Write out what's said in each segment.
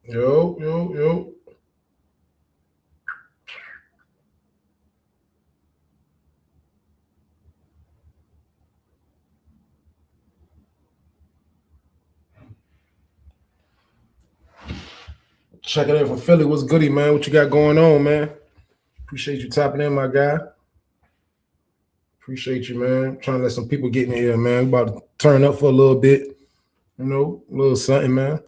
Yo. Checking in from Philly. What's goody, man? What you got going on, man? Appreciate you tapping in, my guy. Appreciate you, man. Trying to let some people get in here, man. We about to turn up for a little bit. You know, a little something, man.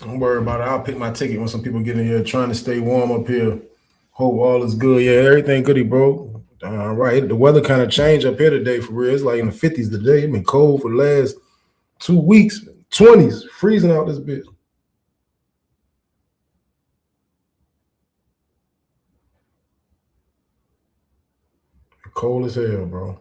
Don't worry about it. I'll pick my ticket when some people get in here. Trying to stay warm up here. Hope all is good. Yeah, everything goody, bro. All right. The weather kind of changed up here today for real. It's like in the 50s today. It's been cold for the last 2 weeks. 20s. Freezing out this bitch. Cold as hell, bro.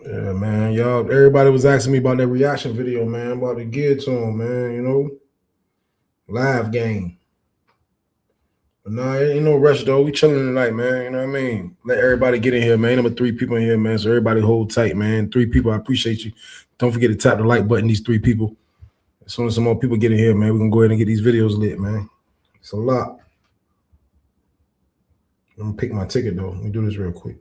Yeah, man. Y'all, everybody was asking me about that reaction video, man. I'm about to get to them, man. You know, live game. But nah, ain't no rush though. We chilling tonight, man. You know what I mean? Let everybody get in here, man. Number 3 people in here, man. So everybody hold tight, man. 3 people, I appreciate you. Don't forget to tap the like button. These 3 people. As soon as some more people get in here, man, we're gonna go ahead and get these videos lit, man. It's a lot. I'm gonna pick my ticket though. Let me do this real quick.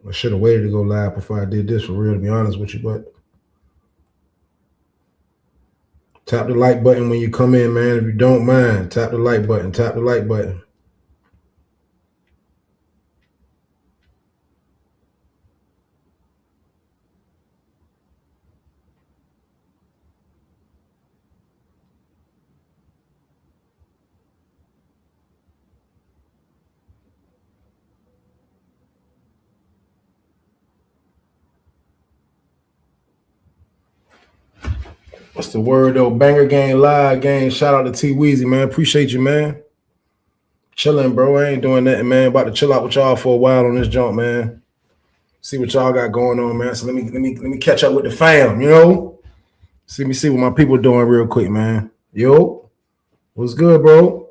I should have waited to go live before I did this for real, to be honest with you, but tap the like button when you come in, man. If you don't mind, tap the like button. Tap the like button. What's the word though? Banger gang, live gang. Shout out to T Weezy, man. Appreciate you, man. Chilling, bro. I ain't doing nothing, man. About to chill out with y'all for a while on this jump, man. See what y'all got going on, man. So let me catch up with the fam, you know? See what my people doing real quick, man. Yo, what's good, bro?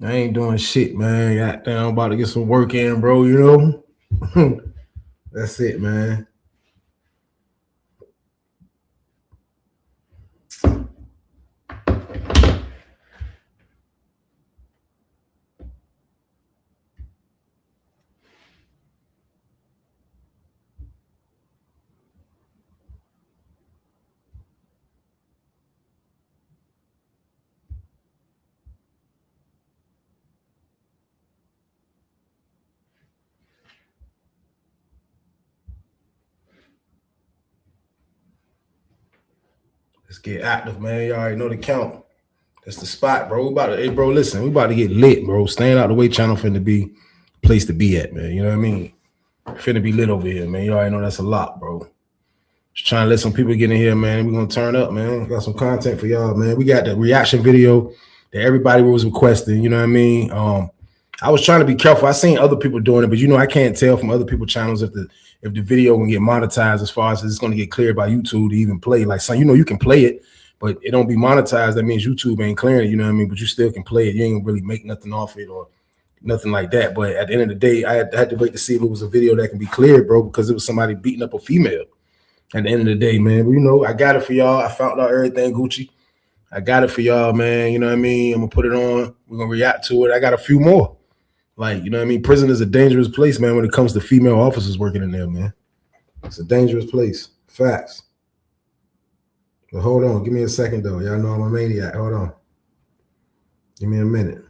I ain't doing shit, man. Goddamn, I'm about to get some work in, bro, you know? That's it, man. Let's get active, man. Y'all already know the count. That's the spot, bro. We about to, hey, bro, listen, we about to get lit, bro. Staying out the way channel finna be a place to be at, man. You know what I mean? Finna be lit over here, man. You already know that's a lot, bro. Just trying to let some people get in here, man. We're gonna turn up, man. Got some content for y'all, man. We got the reaction video that everybody was requesting. You know what I mean? I was trying to be careful. I seen other people doing it, but you know I can't tell from other people's channels if the video can get monetized as far as it's going to get cleared by YouTube to even play. Like some, you know, you can play it, but it don't be monetized. That means YouTube ain't clearing it. You know what I mean? But you still can play it. You ain't really make nothing off it or nothing like that. But at the end of the day, I had to wait to see if it was a video that can be cleared, bro, because it was somebody beating up a female. At the end of the day, man, but you know, I got it for y'all. I found out everything Gucci. I got it for y'all, man. You know what I mean? I'm gonna put it on. We're gonna react to it. I got a few more. Like, you know what I mean? Prison is a dangerous place, man, when it comes to female officers working in there, man. It's a dangerous place. Facts. But hold on. Give me a second, though. Y'all know I'm a maniac. Hold on. Give me a minute.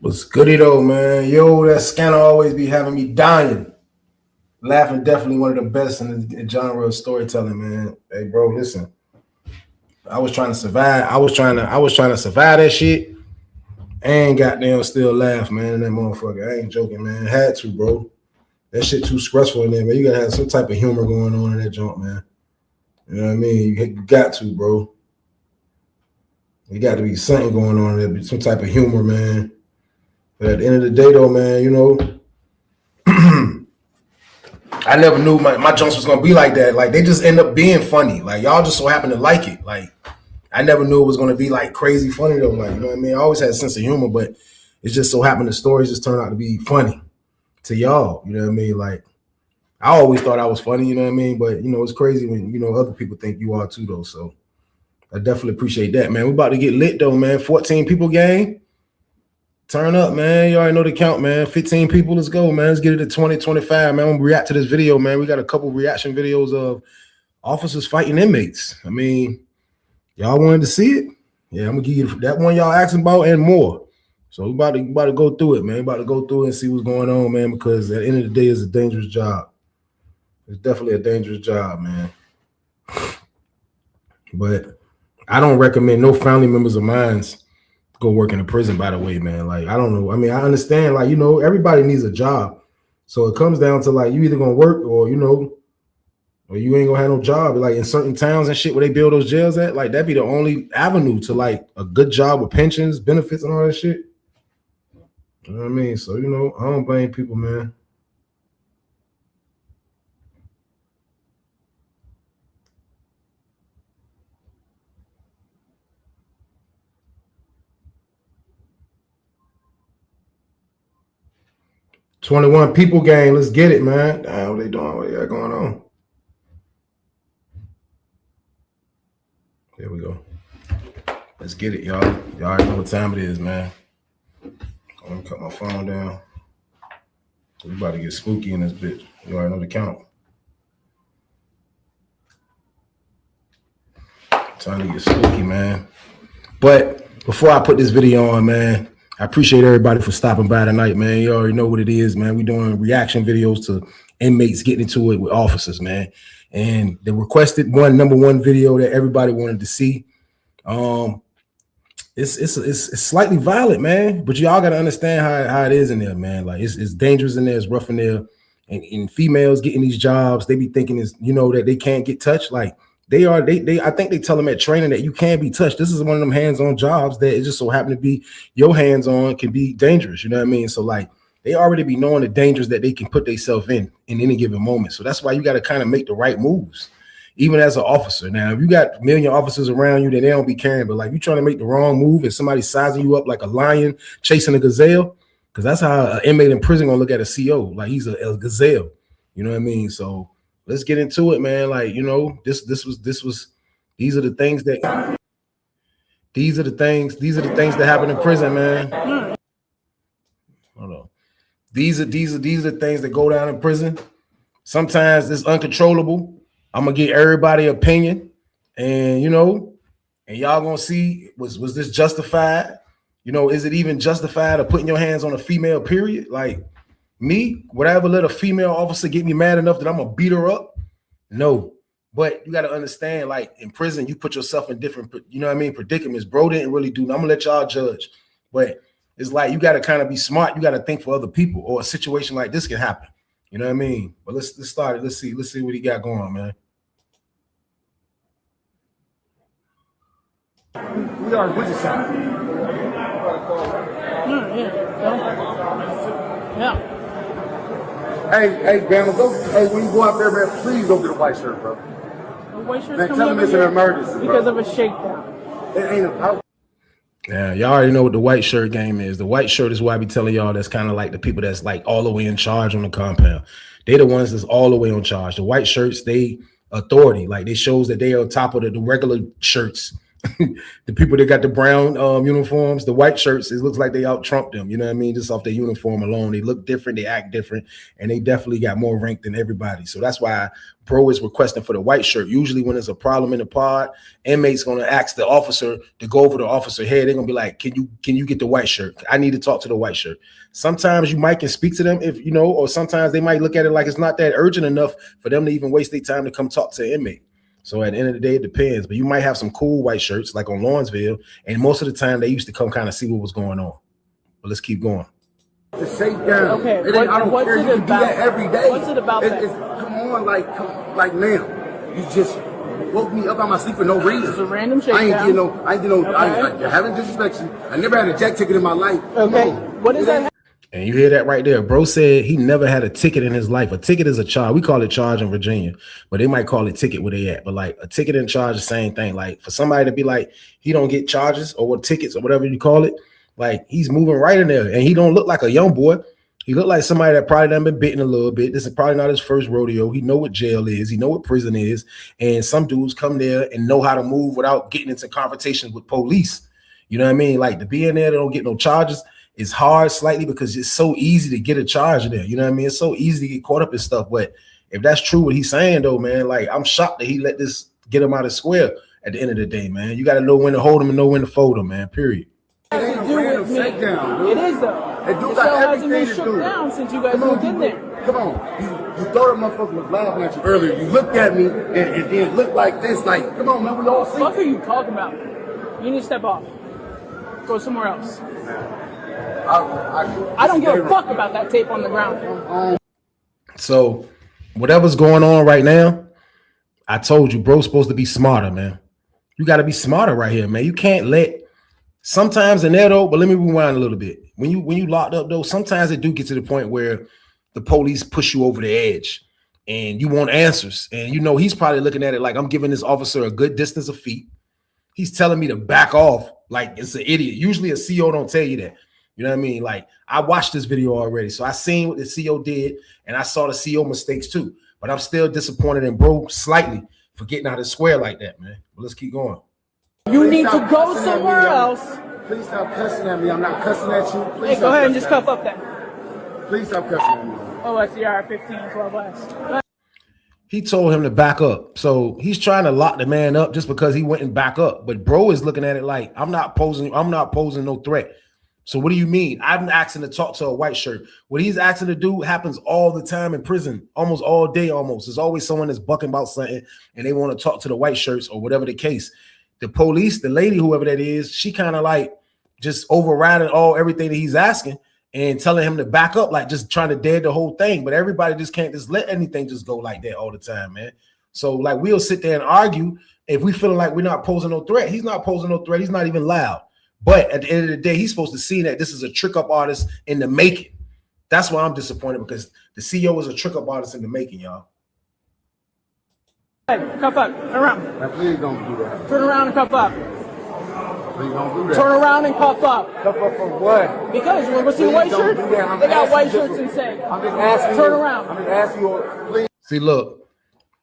What's goody though, man? Yo, that scanner always be having me dying. Laughing definitely one of the best in the genre of storytelling, man. Hey, bro, listen. I was trying to survive. I was trying to survive that shit and goddamn still laugh, man. That motherfucker. I ain't joking, man. Had to, bro. That shit too stressful in there, man. You gotta have some type of humor going on in that joint, man. You know what I mean? You got to, bro. You got to be something going on there, some type of humor, man. But at the end of the day, though, man, you know, I never knew my jumps was gonna be like that. Like they just end up being funny. Like y'all just so happen to like it. Like I never knew it was gonna be like crazy funny though. Like you know what I mean? I always had a sense of humor, but it just so happened the stories just turned out to be funny to y'all. You know what I mean? Like I always thought I was funny. You know what I mean? But you know it's crazy when you know other people think you are too though. So I definitely appreciate that, man. We about to get lit though, man. 14 people game. Turn up, man. You already know the count, man. 15 people. Let's go, man. Let's get it to 20, 25, man. I'm gonna react to this video, man. We got a couple reaction videos of officers fighting inmates. I mean, y'all wanted to see it? Yeah, I'm gonna give you that one y'all asking about and more. So we about to go through it, man. We about to go through it and see what's going on, man, because at the end of the day, it's a dangerous job. It's definitely a dangerous job, man. But I don't recommend no family members of mine's go work in a prison, by the way, man. Like, I don't know. I mean, I understand, like, you know, everybody needs a job. So it comes down to like you either gonna work or you know, or you ain't gonna have no job. Like in certain towns and shit where they build those jails at, like that'd be the only avenue to like a good job with pensions, benefits, and all that shit. You know what I mean? So, you know, I don't blame people, man. "21 people gang, let's get it, man." Damn, what they doing? What they got going on? There we go. Let's get it, y'all. Y'all already know what time it is, man. Let me cut my phone down. We about to get spooky in this bitch. You already know the count. Time to get spooky, man. But before I put this video on, man, I appreciate everybody for stopping by tonight, man. You already know what it is, man. We doing reaction videos to inmates getting into it with officers, man. And the requested number one video that everybody wanted to see. It's slightly violent, man. But y'all gotta understand how it is in there, man. Like it's dangerous in there, it's rough in there. And females getting these jobs, they be thinking is you know that they can't get touched. Like they I think they tell them at training that you can be touched. This is one of them hands-on jobs that it just so happen to be your hands-on can be dangerous. You know what I mean? So like they already be knowing the dangers that they can put themselves in any given moment. So that's why you got to kind of make the right moves, even as an officer. Now, if you got a million officers around you, then they don't be caring. But like you trying to make the wrong move and somebody sizing you up like a lion chasing a gazelle, because that's how an inmate in prison gonna look at a CO, like he's a gazelle. You know what I mean? So let's get into it, man. Like, you know, these are the things that happen in prison, man. Hold on. These are the things that go down in prison. Sometimes it's uncontrollable. I'm gonna get everybody opinion, and you know, and y'all gonna see was this justified? You know, is it even justified of putting your hands on a female? Period. Like me, would I ever let a female officer get me mad enough that I'm gonna beat her up? No. But you got to understand, like in prison, you put yourself in different, you know what I mean, predicaments. Bro didn't really do. I'm gonna let y'all judge, but it's like you got to kind of be smart. You got to think for other people, or a situation like this can happen. You know what I mean? But let's start it. Let's see what he got going on, man. We are with the side. Yeah. Hey, Bama, go. Hey, when you go out there, man, please don't get a white shirt, bro. A white shirt. Man, tell them it's an emergency, because of a shakedown. It ain't about. Yeah, y'all already know what the white shirt game is. The white shirt is why I be telling y'all that's kind of like the people that's like all the way in charge on the compound. They the ones that's all the way on charge. The white shirts, they authority. Like they shows that they are on top of the regular shirts The people that got the brown uniforms, the white shirts, it looks like they out trumped them. You know what I mean? Just off their uniform alone, they look different, they act different, and they definitely got more rank than everybody. So that's why bro is requesting for the white shirt. Usually, when there's a problem in the pod, inmates gonna ask the officer to go over the officer head. They're gonna be like, "Can you get the white shirt? I need to talk to the white shirt." Sometimes you might can speak to them if you know, or sometimes they might look at it like it's not that urgent enough for them to even waste their time to come talk to an inmate. So at the end of the day, it depends. But you might have some cool white shirts like on Lawrenceville, and most of the time they used to come kind of see what was going on. But let's keep going. Just shake down. Okay, I don't what's care. it You can do about? that every day. What's it about that? Come on, like now. You just woke me up out my sleep for no reason. It's a random I shakedown. ain't get no. Okay. I haven't disrespect you. I never had a jack ticket in my life. Okay, No. what is that? And you hear that right there. Bro said he never had a ticket in his life. A ticket is a charge. We call it charge in Virginia, but they might call it ticket where they at. But like a ticket and charge, the same thing. Like for somebody to be like, he don't get charges or what tickets or whatever you call it, like he's moving right in there. And he don't look like a young boy. He looked like somebody that probably done been bitten a little bit. This is probably not his first rodeo. He know what jail is. He know what prison is. And some dudes come there and know how to move without getting into confrontations with police. You know what I mean? Like to be in there, they don't get no charges. It's hard slightly because it's so easy to get a charge in there. You know what I mean? It's so easy to get caught up in stuff. But if that's true what he's saying, though, man, like I'm shocked that he let this get him out of square at the end of the day, man. You got to know when to hold him and know when to fold him, man, period. It ain't a random shakedown, dude. It is though. It do The got show hasn't everything been to shook do. down since you guys Come on, moved in there. Come on. You thought that motherfucker was laughing at you earlier. You looked at me and then looked like this. Like, come on, man, we all see. What are you talking about? You need to step off. Go somewhere else. I don't give a fuck about that tape on the ground. So whatever's going on right now, I told you, bro's supposed to be smarter, man. You got to be smarter right here, man. You can't let sometimes in there though, but let me rewind a little bit. When you locked up though, sometimes it do get to the point where the police push you over the edge and you want answers. And you know, he's probably looking at it like I'm giving this officer a good distance of feet. He's telling me to back off like it's an idiot. Usually a CO don't tell you that. You know what I mean? Like I watched this video already. So I seen what the CO did and I saw the CO mistakes too. But I'm still disappointed in bro slightly for getting out of square like that, man. But let's keep going. You need to go somewhere else. Please stop cussing at me. I'm not cussing at you. Please Hey, go ahead and just cuff up then. Please stop cussing at me. OSCR 1512S. He told him to back up. So he's trying to lock the man up just because he went and back up. But bro is looking at it like I'm not posing no threat. So what do you mean? I'm asking to talk to a white shirt. What he's asking to do happens all the time in prison, almost all day almost. There's always someone that's bucking about something and they want to talk to the white shirts or whatever the case. The police, the lady, whoever that is, she kind of like just overriding everything that he's asking and telling him to back up, like just trying to dead the whole thing. But everybody just can't just let anything just go like that all the time, man. So like we'll sit there and argue if we feeling like we're not posing no threat. He's not posing no threat. He's not even loud. But at the end of the day, he's supposed to see that this is a trick up artist in the making. That's why I'm disappointed because the CEO is a trick up artist in the making, y'all. Hey, cuff up. Turn around. Now, please don't do that. Turn around and cuff up. Please don't do that. Turn around and cuff up. Cuff up for what? Because you want to go see the Please white don't shirt? do that. I'm They got asking white you shirts just- and say, I'm just asking turn you. around. I'm just asking you, please. See, look,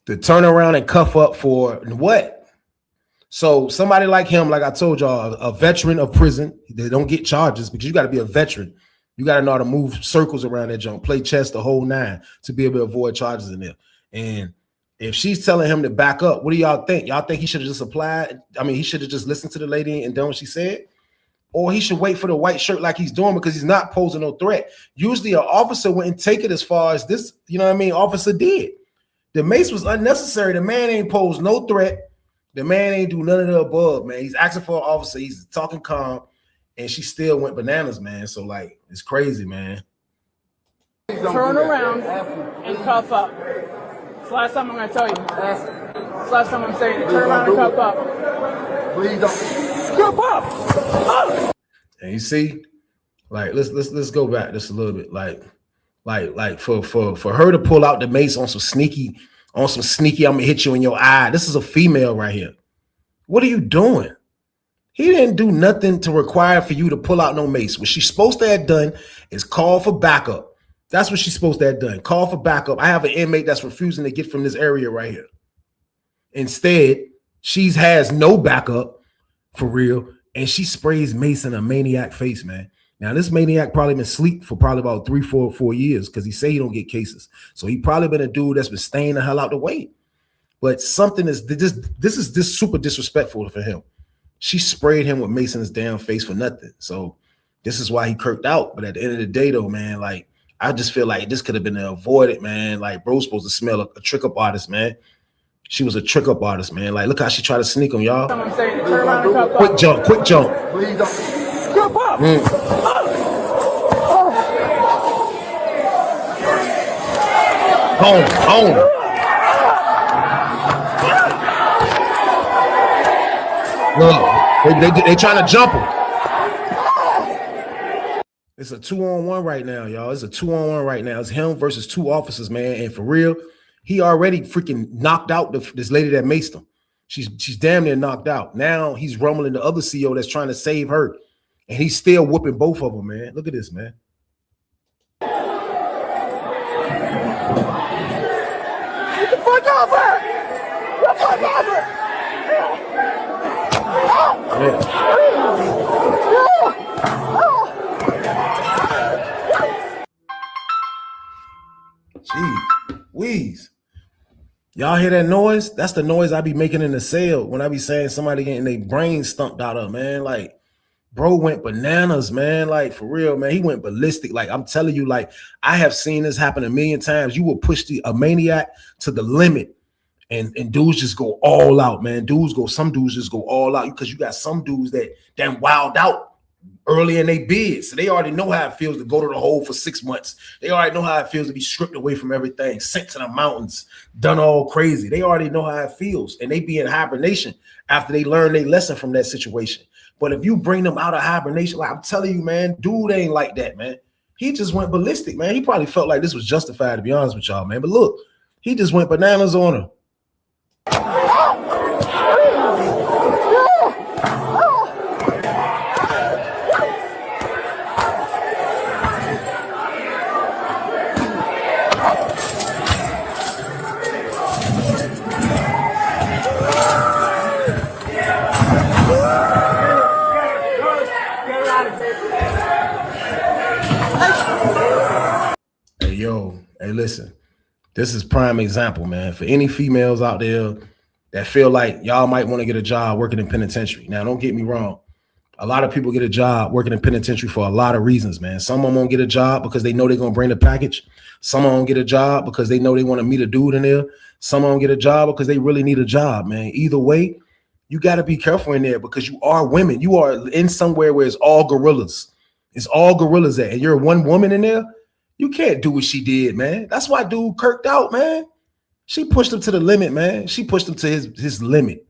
the turn around and cuff up for what? So somebody like him, like I told y'all, a veteran of prison, they don't get charges because you got to be a veteran. You got to know how to move circles around that junk, play chess the whole nine to be able to avoid charges in there. And if she's telling him to back up, what do y'all think? Y'all think he should have just applied? I mean, he should have just listened to the lady and done what she said? Or he should wait for the white shirt like he's doing because he's not posing no threat. Usually an officer wouldn't take it as far as this, you know what I mean, officer did. The mace was unnecessary. The man ain't posed no threat. The man ain't do none of the above, man. He's asking for an officer. He's talking calm, and she still went bananas, man. So, like, it's crazy, man. turn around and cuff up. It's the last time I'm going to tell you. It's the last time I'm saying it. Turn around and cuff up. Please don't. Cuff up! And you see, like, let's go back just a little bit. Like for her to pull out the mace on some sneaky, I'm gonna hit you in your eye. This is a female right here. What are you doing? He didn't do nothing to require for you to pull out no mace. What she's supposed to have done is call for backup. That's what she's supposed to have done. Call for backup. I have an inmate that's refusing to get from this area right here. Instead, she has no backup. for real. And she sprays Mason a maniac face, man. Now, this maniac probably been asleep for probably about 4 years because he say he don't get cases. So he probably been a dude that's been staying the hell out the way. But something is this is super disrespectful for him. She sprayed him with Mason's damn face for nothing. So this is why he kirked out. But at the end of the day, though, man, like, I just feel like this could have been avoided, man. Like, bro's supposed to smell a trick-up artist, man. She was a trick-up artist, man. Like, look how she tried to sneak him, y'all. I'm saying, turn around and cuff up. Quick jump, quick jump. Please don't. Cuff up. Home. Look, they trying to jump him. It's a 2-on-1 right now, y'all. It's a 2-on-1 right now. It's him versus 2 officers, man. And for real, he already freaking knocked out this lady that maced him. She's damn near knocked out. Now he's rumbling the other CO that's trying to save her. And he's still whooping both of them, man. Look at this, man. Get the fuck off her! Get the fuck off her! Gee, wheeze. Y'all hear that noise? That's the noise I be making in the cell when I be saying somebody getting their brain stumped out of, man. Like, bro went bananas, man. Like, for real, man. He went ballistic. Like, I'm telling you, like, I have seen this happen a million times. You will push a maniac to the limit. And dudes just go all out, man. Some dudes just go all out because you got some dudes that damn wild out early in their bid. So they already know how it feels to go to the hole for 6 months. They already know how it feels to be stripped away from everything, sent to the mountains, done all crazy. They already know how it feels. And they be in hibernation after they learn their lesson from that situation. But if you bring them out of hibernation, like I'm telling you, man, dude ain't like that, man. He just went ballistic, man. He probably felt like this was justified, to be honest with y'all, man. But look, he just went bananas on her. Hey, listen, this is prime example, man, for any females out there that feel like y'all might want to get a job working in penitentiary. Now, don't get me wrong. A lot of people get a job working in penitentiary for a lot of reasons, man. Some of them won't get a job because they know they're going to bring the package. Some of them get a job because they know they want to meet a dude in there. Some of them get a job because they really need a job, man. Either way, you got to be careful in there because you are women. You are in somewhere where it's all gorillas. It's all gorillas at, and you're one woman in there. You can't do what she did, man. That's why dude kirked out, man. She pushed him to the limit, man. She pushed him to his limit.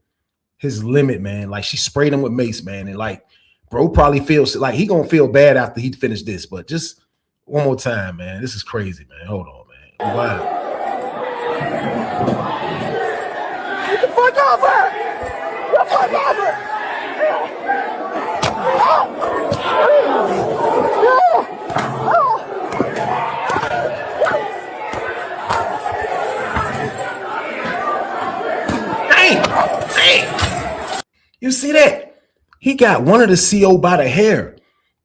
His limit, man. Like, she sprayed him with mace, man. And like, bro probably feels like he gonna feel bad after he finished this. But just one more time, man. This is crazy, man. Hold on, man. Wow. Get the fuck off her! Get the fuck off her! Dang. You see that? He got one of the CO by the hair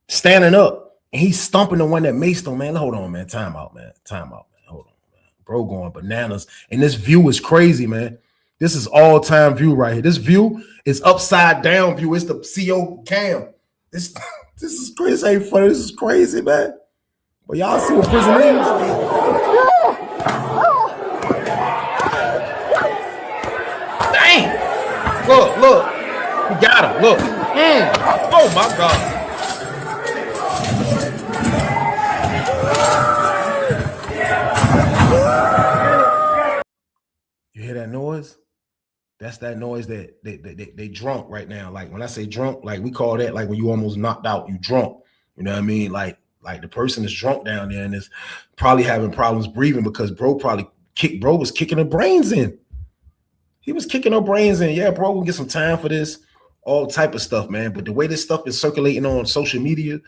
standing up, and he's stomping the one that maced him, man. Hold on, man. Time out, man. Hold on, man. Bro going bananas. And this view is crazy, man. This is all-time view right here. This view is upside down view. It's the CO cam. This is crazy. This ain't funny. This is crazy, man. But y'all see what prison is? Look, he got him. Look. Oh my God. You hear that noise? That's that noise that they drunk right now. Like, when I say drunk, like, we call that like when you almost knocked out, you drunk. You know what I mean? Like the person is drunk down there and is probably having problems breathing because bro was kicking her brains in. He was kicking her brains in. Yeah, bro, we'll get some time for this, all type of stuff, man. But the way this stuff is circulating on social media,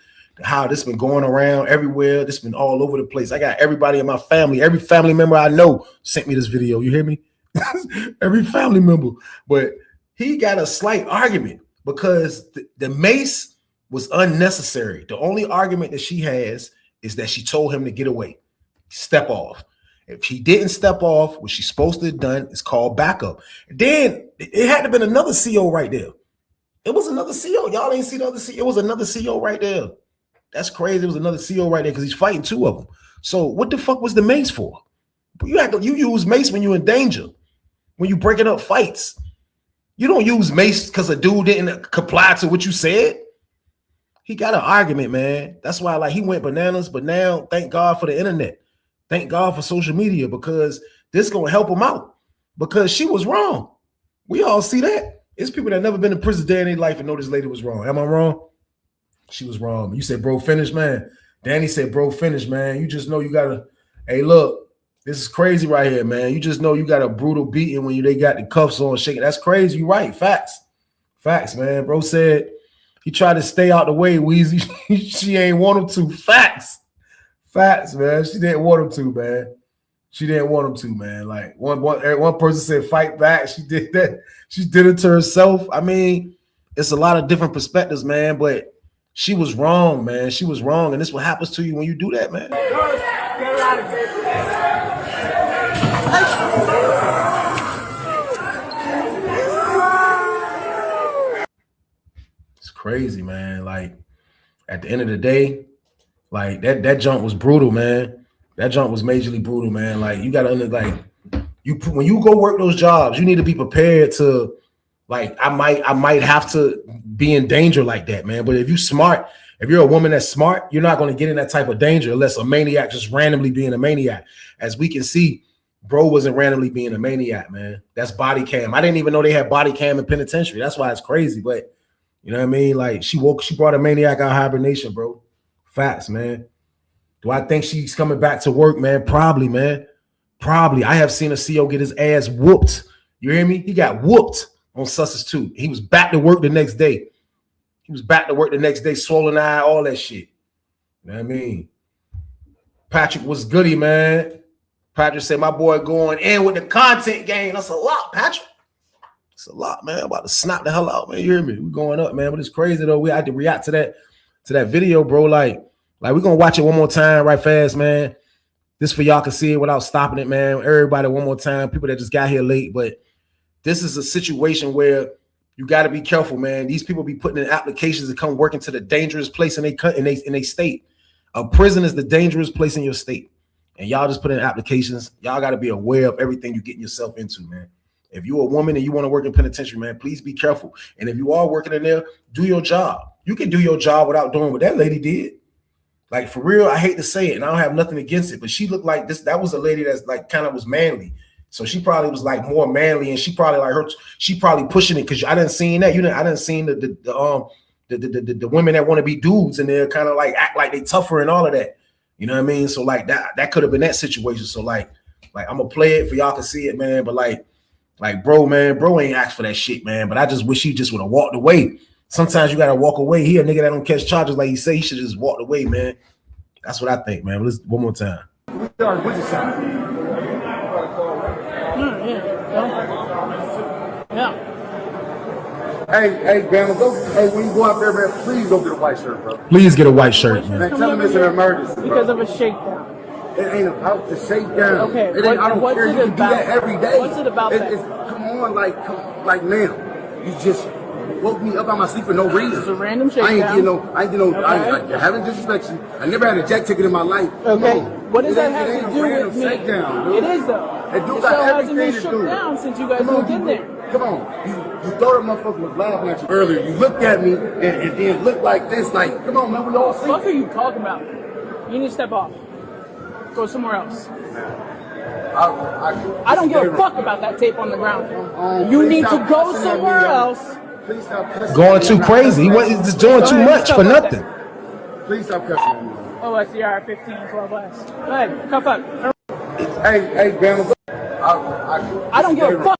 how this been going around everywhere, this been all over the place. I got everybody in my family, every family member I know sent me this video. You hear me? Every family member. But he got a slight argument because the mace was unnecessary. The only argument that she has is that she told him to get away, step off. If he didn't step off, what she's supposed to have done is call backup. Then it had to have been another CO right there. It was another CO. Y'all ain't see the other CO. It was another CO right there. That's crazy. It was another CO right there because he's fighting two of them. So what the fuck was the mace for? You use mace when you're in danger, when you're breaking up fights. You don't use mace because a dude didn't comply to what you said. He got an argument, man. That's why like he went bananas. But now, thank God for the internet. Thank God for social media, because this gonna help him out, because she was wrong. We all see that. It's people that never been in prison day in their life and know this lady was wrong. Am I wrong? She was wrong. You said, bro, finish, man. Danny said, bro, finish, man. You just know you gotta, hey, look, this is crazy right here, man. You just know you got a brutal beating when they got the cuffs on shaking. That's crazy. You right. Facts. Facts, man. Bro said he tried to stay out the way, Weezy. She ain't want him to. Facts. Facts, man. She didn't want him to, man. She didn't want him to, man. Like one person said, fight back. She did that. She did it to herself. I mean, it's a lot of different perspectives, man. But she was wrong, man. She was wrong, and this is what happens to you when you do that, man. It's crazy, man. Like at the end of the day. Like that jump was brutal, man. That jump was majorly brutal, man. Like you gotta when you go work those jobs, you need to be prepared to, like, I might have to be in danger like that, man. But if you smart, if you're a woman that's smart, you're not gonna get in that type of danger unless a maniac just randomly being a maniac. As we can see, bro wasn't randomly being a maniac, man. That's body cam. I didn't even know they had body cam in penitentiary. That's why it's crazy. But you know what I mean? Like she brought a maniac out of hibernation, bro. Facts, man. Do I think she's coming back to work, man? Probably, man. Probably. I have seen a CO get his ass whooped. You hear me? He got whooped on Sussex 2. He was back to work the next day. Swollen eye, all that shit. You know what I mean? Patrick was goody, man. Patrick said, my boy going in with the content game. That's a lot, Patrick. It's a lot, man. I'm about to snap the hell out, man. You hear me? We're going up, man. But it's crazy, though. We had to react to that video, bro. Like we're gonna watch it one more time right fast, man. This for y'all can see it without stopping it, man. Everybody one more time, people that just got here late. But this is a situation where you got to be careful, man. These people be putting in applications to come work into the dangerous place in a state. A prison is the dangerous place in your state, and y'all just put in applications. Y'all got to be aware of everything you're getting yourself into, man. If you're a woman and you want to work in penitentiary, man, please be careful. And if you are working in there, do your job. You can do your job without doing what that lady did. Like, for real, I hate to say it, and I don't have nothing against it, but she looked like this. That was a lady that's like kind of was manly. So she probably was like more manly, and she probably like she probably pushing it, because I didn't see that. I didn't see the women that want to be dudes and they're kind of like act like they tougher and all of that. You know what I mean? So like that could have been that situation. So like I'm gonna play it for y'all to see it, man. But like bro, man, bro ain't asked for that shit, man. But I just wish he just would have walked away. Sometimes you gotta walk away. He a nigga that don't catch charges, like he say, he should just walked away, man. That's what I think, man. But let's one more time. Yeah. Hey, Bama, go. Hey, when you go out there, man, please go get a white shirt, bro. Please get a white shirt, man. Man, tell them it's an emergency, bro. Because of a shakedown. It ain't about the shakedown. Okay, I don't what's care. it You can do about? that every day. What's it about that? Come on, like now. You just woke me up out my sleep for no reason. It's a random shakedown. I haven't disrespect you. I never had a jet ticket in my life. Okay. What does that have ain't to a do random with me? shakedown, dude. It is though. It do It got still hasn't everything been to shook do. down since you guys moved in there. Come on, you thought that motherfucker was laughing at you earlier. You looked at me and then looked like this, like, come on, man, we all see. What the fuck are you talking about? You need to step off. Go somewhere else. I don't give a fuck about that tape on the ground. You need to go somewhere else. Please stop Going too crazy. He's just doing too much for nothing. Please stop cussing at me. OSCR 1512S. Go ahead, cuff up. Hey, Bama. I don't give a fuck.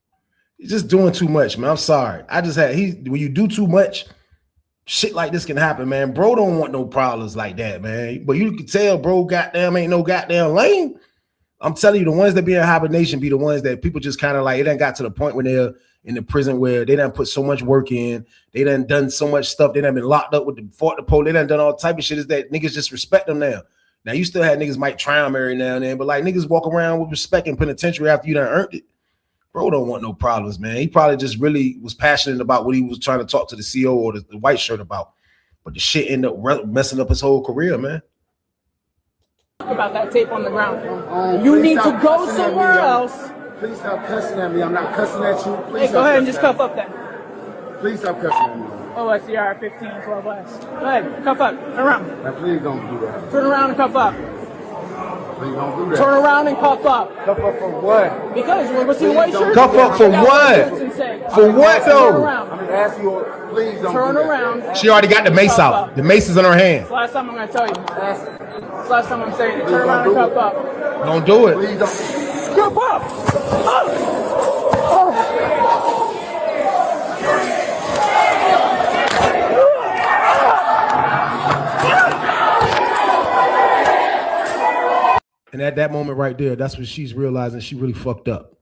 He's just doing too much, man. I'm sorry. When you do too much, shit like this can happen, man. Bro don't want no problems like that, man. But you can tell, bro, goddamn ain't no goddamn lame. I'm telling you, the ones that be in hibernation be the ones that people just kind of like, it done got to the point where they're in the prison where they done put so much work in, they done so much stuff, they done been locked up with the fought the pole, they done all type of shit, is that niggas just respect them now. Now you still had niggas might try them every now and then, but like niggas walk around with respect in penitentiary after you done earned it. Bro don't want no problems, man. He probably just really was passionate about what he was trying to talk to the CO or the white shirt about. But the shit ended up messing up his whole career, man. About that tape on the ground. You need to go somewhere else. Please stop cussing at me. I'm not cussing at you. Please Hey, go ahead and just cuff up then. Please stop cussing at me. OSCR 15 12 West. Go ahead, cuff up. Turn around. Now, please don't do that. Turn around and cuff up. Please don't do that. Turn around and cuff up. Cuff up for what? Because you want to see the white shirt? Cuff up for what? For what though? I'm just asking you, please don't Turn do that. around. She already got the mace out. The mace is in her hand. It's the last time I'm going to tell you. It's the last time I'm saying it. Turn around and cuff up. Don't do it. Please don't. Cuff up! And at that moment right there, that's when she's realizing she really fucked up.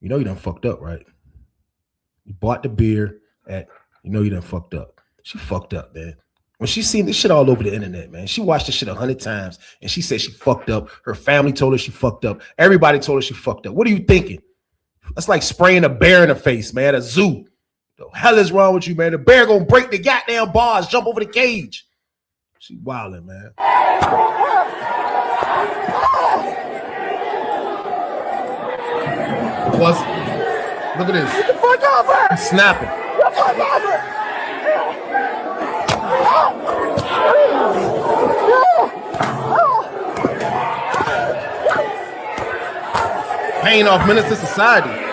You know you done fucked up, right? You bought the beer at, you know you done fucked up. She fucked up, man. When she seen this shit all over the internet, man, she watched this shit 100 times and she said she fucked up. Her family told her she fucked up. Everybody told her she fucked up. What are you thinking? That's like spraying a bear in the face, man, at a zoo. The hell is wrong with you, man? The bear gonna break the goddamn bars, jump over the cage. She wilding, man. Plus, look at this. Get the fuck off her! He's snapping. Get the fuck off her! Paying off menace to society.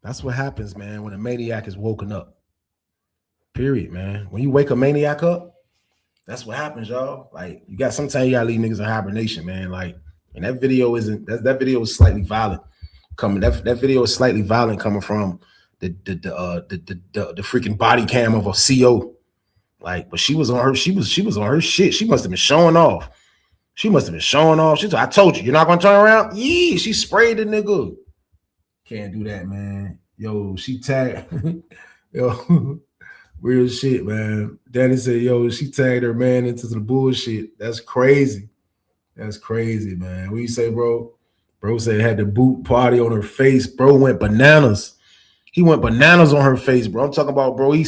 That's what happens, man, when a maniac is woken up. Period, man. When you wake a maniac up, that's what happens, y'all. Like, you got sometimes you gotta leave niggas in hibernation, man. Like, and that video isn't that video is slightly violent. That video is slightly violent coming from the freaking body cam of a CO. Like, but she was on her shit. She must have been showing off. She said, I told you, you're not gonna turn around. Yeah, she sprayed the nigga. Can't do that, man. Yo, she tagged. Yo, real shit, man. Danny said, yo, she tagged her man into the bullshit. That's crazy. That's crazy, man. What you say, bro? Bro said had the boot party on her face. Bro went bananas. He went bananas on her face, bro. I'm talking about, bro. He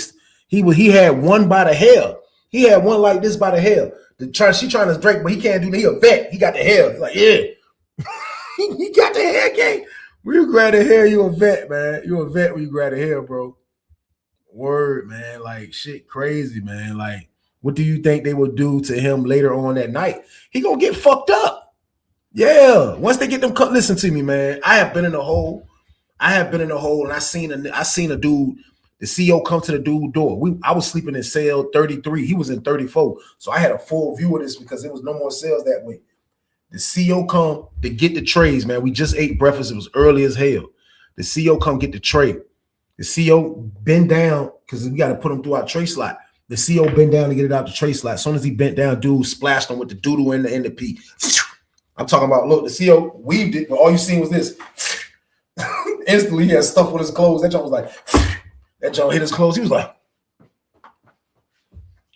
had one by the hair. He had one like this by the hair. She trying to drink, but he can't do that. He a vet. He got the hair. He's like, yeah. He got the hair game. When you grab the hair, you a vet, man. You a vet when you grab the hair, bro. Word, man. Like, shit crazy, man. Like, what do you think they will do to him later on that night? He gonna get fucked up. Yeah. Once they get them cut, listen to me, man. I have been in a hole. And I seen a dude, the CEO come to the dude door. I was sleeping in cell 33. He was in 34. So I had a full view of this because there was no more cells that way. The CEO come to get the trays, man. We just ate breakfast. It was early as hell. The CEO come get the tray. The CEO bend down because we got to put him through our tray slot. The CEO bent down to get it out the tray slot. As soon as he bent down, dude splashed him with the doodle in the pee. I'm talking about, look, the CEO weaved it, but all you seen was this. Instantly, he had stuff with his clothes. That joint was like, that joint hit his clothes. He was like,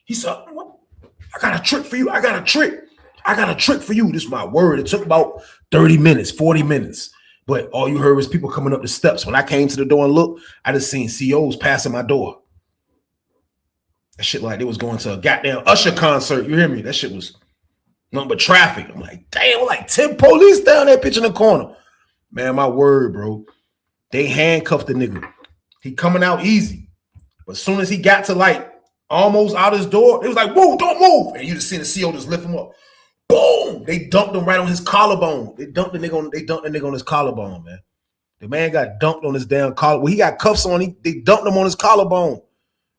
he said, I got a trick for you. I got a trick for you. This is my word. It took about 30 minutes, 40 minutes. But all you heard was people coming up the steps. When I came to the door and looked, I just seen COs passing my door. That shit like they was going to a goddamn Usher concert. You hear me? That shit was nothing but traffic. I'm like, damn, like 10 police down that bitch in the corner. Man, my word, bro. They handcuffed the nigga. He coming out easy. But as soon as he got to like almost out his door, it was like, move, don't move. And you just see the CO just lift him up. Boom! They dumped him right on his collarbone. They dumped the nigga on his collarbone, man. The man got dumped on his damn collar. Well, he got cuffs on. They dumped him on his collarbone.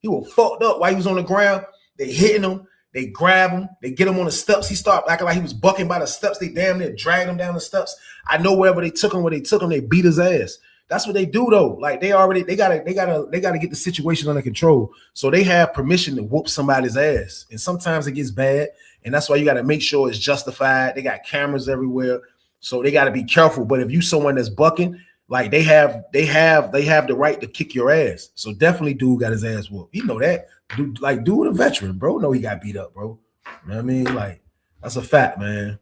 He was fucked up while he was on the ground. They hitting him. They grab him, they get him on the steps. He started acting like he was bucking by the steps. They damn near dragged him down the steps. I know where they took him, they beat his ass. That's what they do though. Like they gotta get the situation under control. So they have permission to whoop somebody's ass. And sometimes it gets bad. And that's why you gotta make sure it's justified. They got cameras everywhere. So they gotta be careful. But if you someone that's bucking, like they have the right to kick your ass. So definitely dude got his ass whooped. You know that. Dude a veteran, bro. No, he got beat up, bro. You know what I mean? Like, that's a fact, man.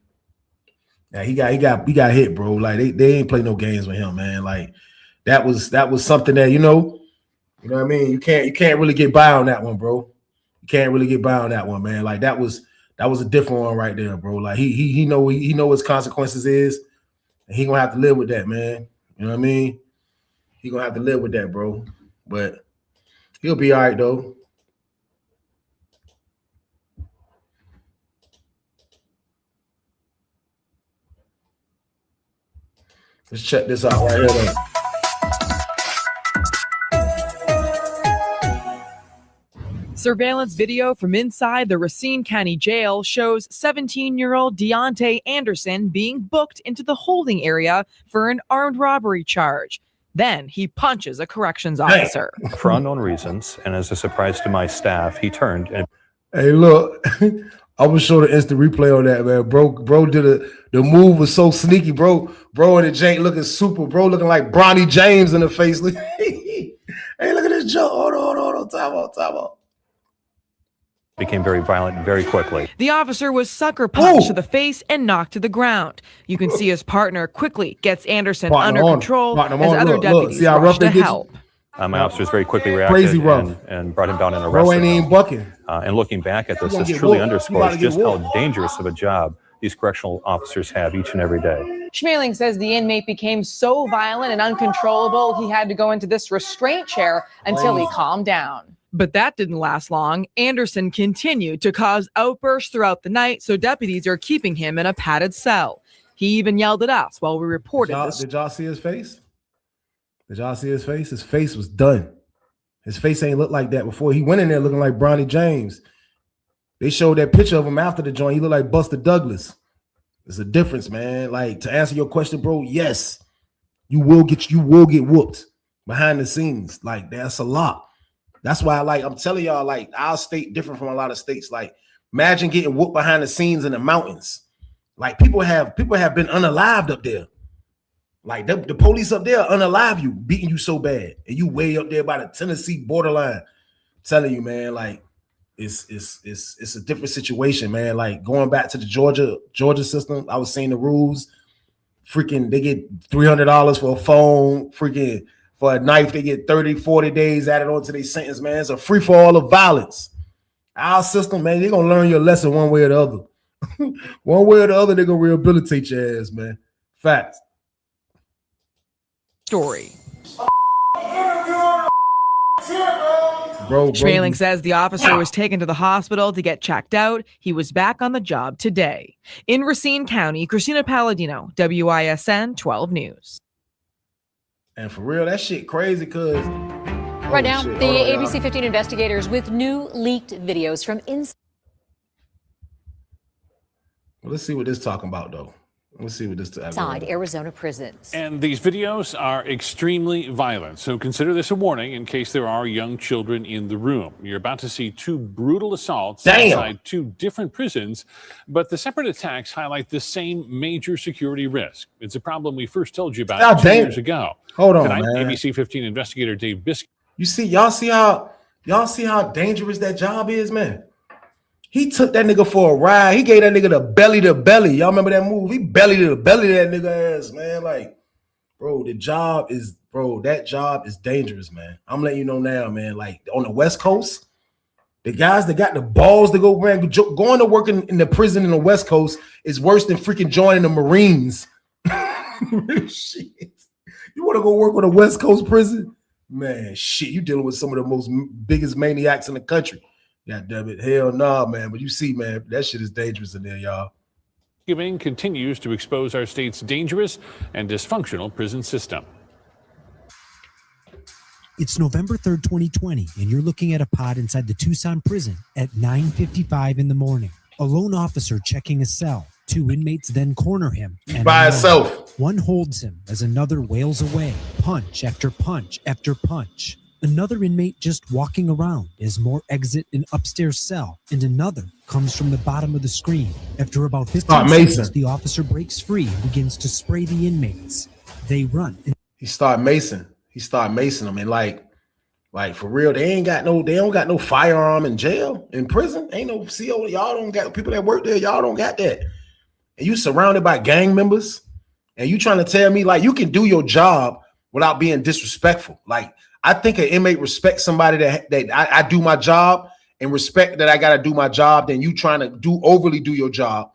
Yeah, he got hit, bro. Like they ain't play no games with him, man. Like that was something that, you know what I mean? You can't really get by on that one, bro. You can't really get by on that one, man. Like that was a different one right there, bro. Like he know his consequences is, and he gonna have to live with that, man. You know what I mean? He gonna have to live with that, bro. But he'll be all right though. Let's check this out right here though. Surveillance video from inside the Racine County Jail shows 17-year-old Deontay Anderson being booked into the holding area for an armed robbery charge. Then he punches a corrections officer. For unknown reasons, and as a surprise to my staff, he turned and... Hey, look, I'm gonna show the instant replay on that, man. Bro did the move was so sneaky, bro. Bro and the jank looking super, bro, looking like Bronny James in the face. Hey, look at this jump. Hold on. Time out. became very violent very quickly. The officer was sucker punched to the face and knocked to the ground. You can see his partner quickly gets Anderson under control as other deputies rush to help. My officers very quickly reacted and brought him down and arrested him. Bucking. And looking back at this truly underscores just how dangerous of a job these correctional officers have each and every day. Schmeling says the inmate became so violent and uncontrollable, he had to go into this restraint chair until he calmed down. But that didn't last long. Anderson continued to cause outbursts throughout the night, so deputies are keeping him in a padded cell. He even yelled at us while we reported this. Did y'all see his face? Did y'all see his face? His face was done. His face ain't looked like that before. He went in there looking like Bronny James. They showed that picture of him after the joint. He looked like Buster Douglas. There's a difference, man. Like, to answer your question, bro, yes, you will get whooped behind the scenes. Like, that's a lot. That's why, like, I'm telling y'all, like, our state different from a lot of states. Like, imagine getting whooped behind the scenes in the mountains. Like, people have been unalived up there. Like, the police up there unalive you, beating you so bad, and you way up there by the Tennessee borderline. I'm telling you, man, like, it's a different situation, man. Like, going back to the Georgia system, I was seeing the rules. Freaking, they get $300 for a phone. Freaking, for a knife, they get 30, 40 days added on to their sentence, man. It's a free-for-all of violence. Our system, man, they're going to learn your lesson one way or the other. One way or the other, they're going to rehabilitate your ass, man. Facts. Story. Bro. Schmeling says the officer was taken to the hospital to get checked out. He was back on the job today. In Racine County, Christina Palladino, WISN 12 News. And for real, that shit crazy, cuz. Right now, the ABC 15 investigators with new leaked videos from inside. Well, let's see what this talking about, though. Let's see what this Inside Arizona prisons. And these videos are extremely violent, so consider this a warning in case there are young children in the room. You're about to see two brutal assaults inside two different prisons, but the separate attacks highlight the same major security risk. It's a problem we first told you about 2 years ago. Hold on, tonight, man. ABC 15 investigator Dave Biscuit. You see, y'all see how dangerous that job is, man. He took that nigga for a ride. He gave that nigga the belly to belly. Y'all remember that move? He belly to belly that nigga ass, man. Like, bro, that job is dangerous, man. I'm letting you know now, man. Like, on the West Coast, the guys that got the balls to go, man, going to work in the prison in the West Coast is worse than freaking joining the Marines. Shit. You want to go work on a West Coast prison? Man, shit, you dealing with some of the most biggest maniacs in the country. God damn it. Hell nah, man. But you see, man, that shit is dangerous in there, y'all. Giving continues to expose our state's dangerous and dysfunctional prison system. It's November 3rd, 2020, and you're looking at a pod inside the Tucson prison at 9:55 in the morning. A lone officer checking a cell. 2 inmates then corner him. And by himself. One holds him as another wails away, punch after punch after punch. Another inmate just walking around as more exit an upstairs cell, and another comes from the bottom of the screen. After about 15 seconds, the officer breaks free and begins to spray the inmates. They run. He start macing them, and like for real, they don't got no firearm in jail, in prison. Ain't no CO. Y'all don't got people that work there. Y'all don't got that. And you surrounded by gang members, and you trying to tell me like you can do your job without being disrespectful. Like I think an inmate respects somebody that I do my job and respect that I got to do my job. Then you trying to overly do your job,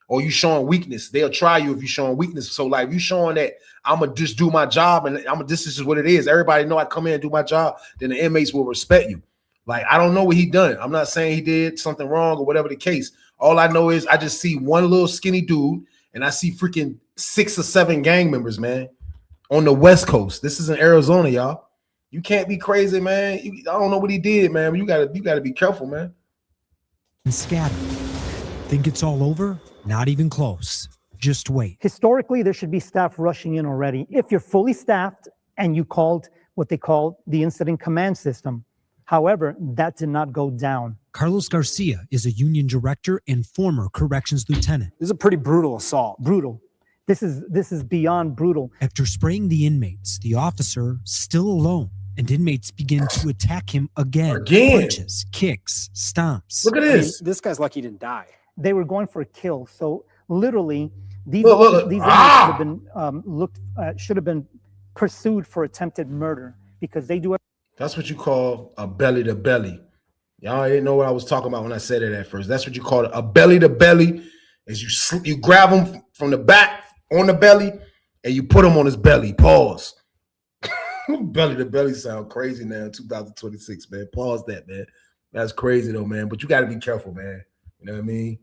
or you showing weakness. They'll try you if you showing weakness. So like you showing that I'm gonna just do my job and this is what it is. Everybody know I come in and do my job. Then the inmates will respect you. Like I don't know what he done. I'm not saying he did something wrong or whatever the case. All I know is I just see one little skinny dude and I see freaking 6 or 7 gang members, man, on the West Coast. This is in Arizona, y'all. You can't be crazy, man. I don't know what he did, man. You gotta be careful, man. And scattered. Think it's all over? Not even close. Just wait. Historically, there should be staff rushing in already. If you're fully staffed and you called what they call the incident command system. However, that did not go down. Carlos Garcia is a union director and former corrections lieutenant. This is a pretty brutal assault. Brutal. This is beyond brutal. After spraying the inmates, the officer, still alone, and inmates begin to attack him again. Punches, kicks, stomps. Look at this. This guy's lucky he didn't die. They were going for a kill. So literally, these inmates should have been pursued for attempted murder because they do. That's what you call a belly to belly. Y'all didn't know what I was talking about when I said it at first. That's what you call it. A belly to belly is you grab him from the back on the belly and you put him on his belly. Pause. Belly to belly sound crazy now in 2026, man. Pause that, man. That's crazy though, man. But you got to be careful, man. You know what I mean?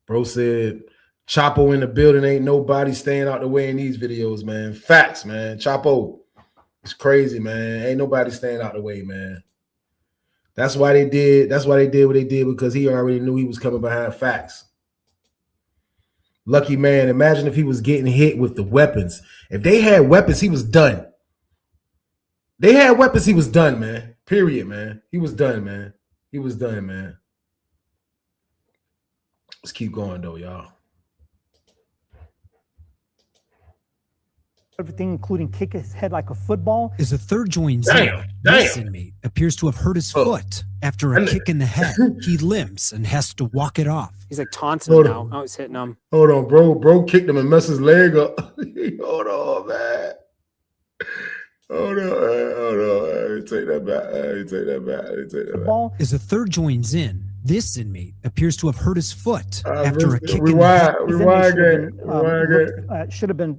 Bro said, Chapo in the building, ain't nobody staying out the way in these videos, man. Facts, man. Chapo. It's crazy, man. Ain't nobody staying out the way, man. That's why they did what they did, because he already knew he was coming behind facts. Lucky man, imagine if he was getting hit with the weapons. If they had weapons, he was done. They had weapons, he was done, man. Period, man. He was done, man. He was done, man. Let's keep going, though, y'all. Everything, including kick his head like a football. As a third joins in, this inmate appears to have hurt his foot. After a kick in the head, he limps and has to walk it off. He's like taunting him now. Oh, he's hitting him. Hold on, bro. Bro kicked him and messed his leg up. Hold on, man. Hold on. Take that back. As a third joins in, this inmate appears to have hurt his foot after a kick in the head. Should have been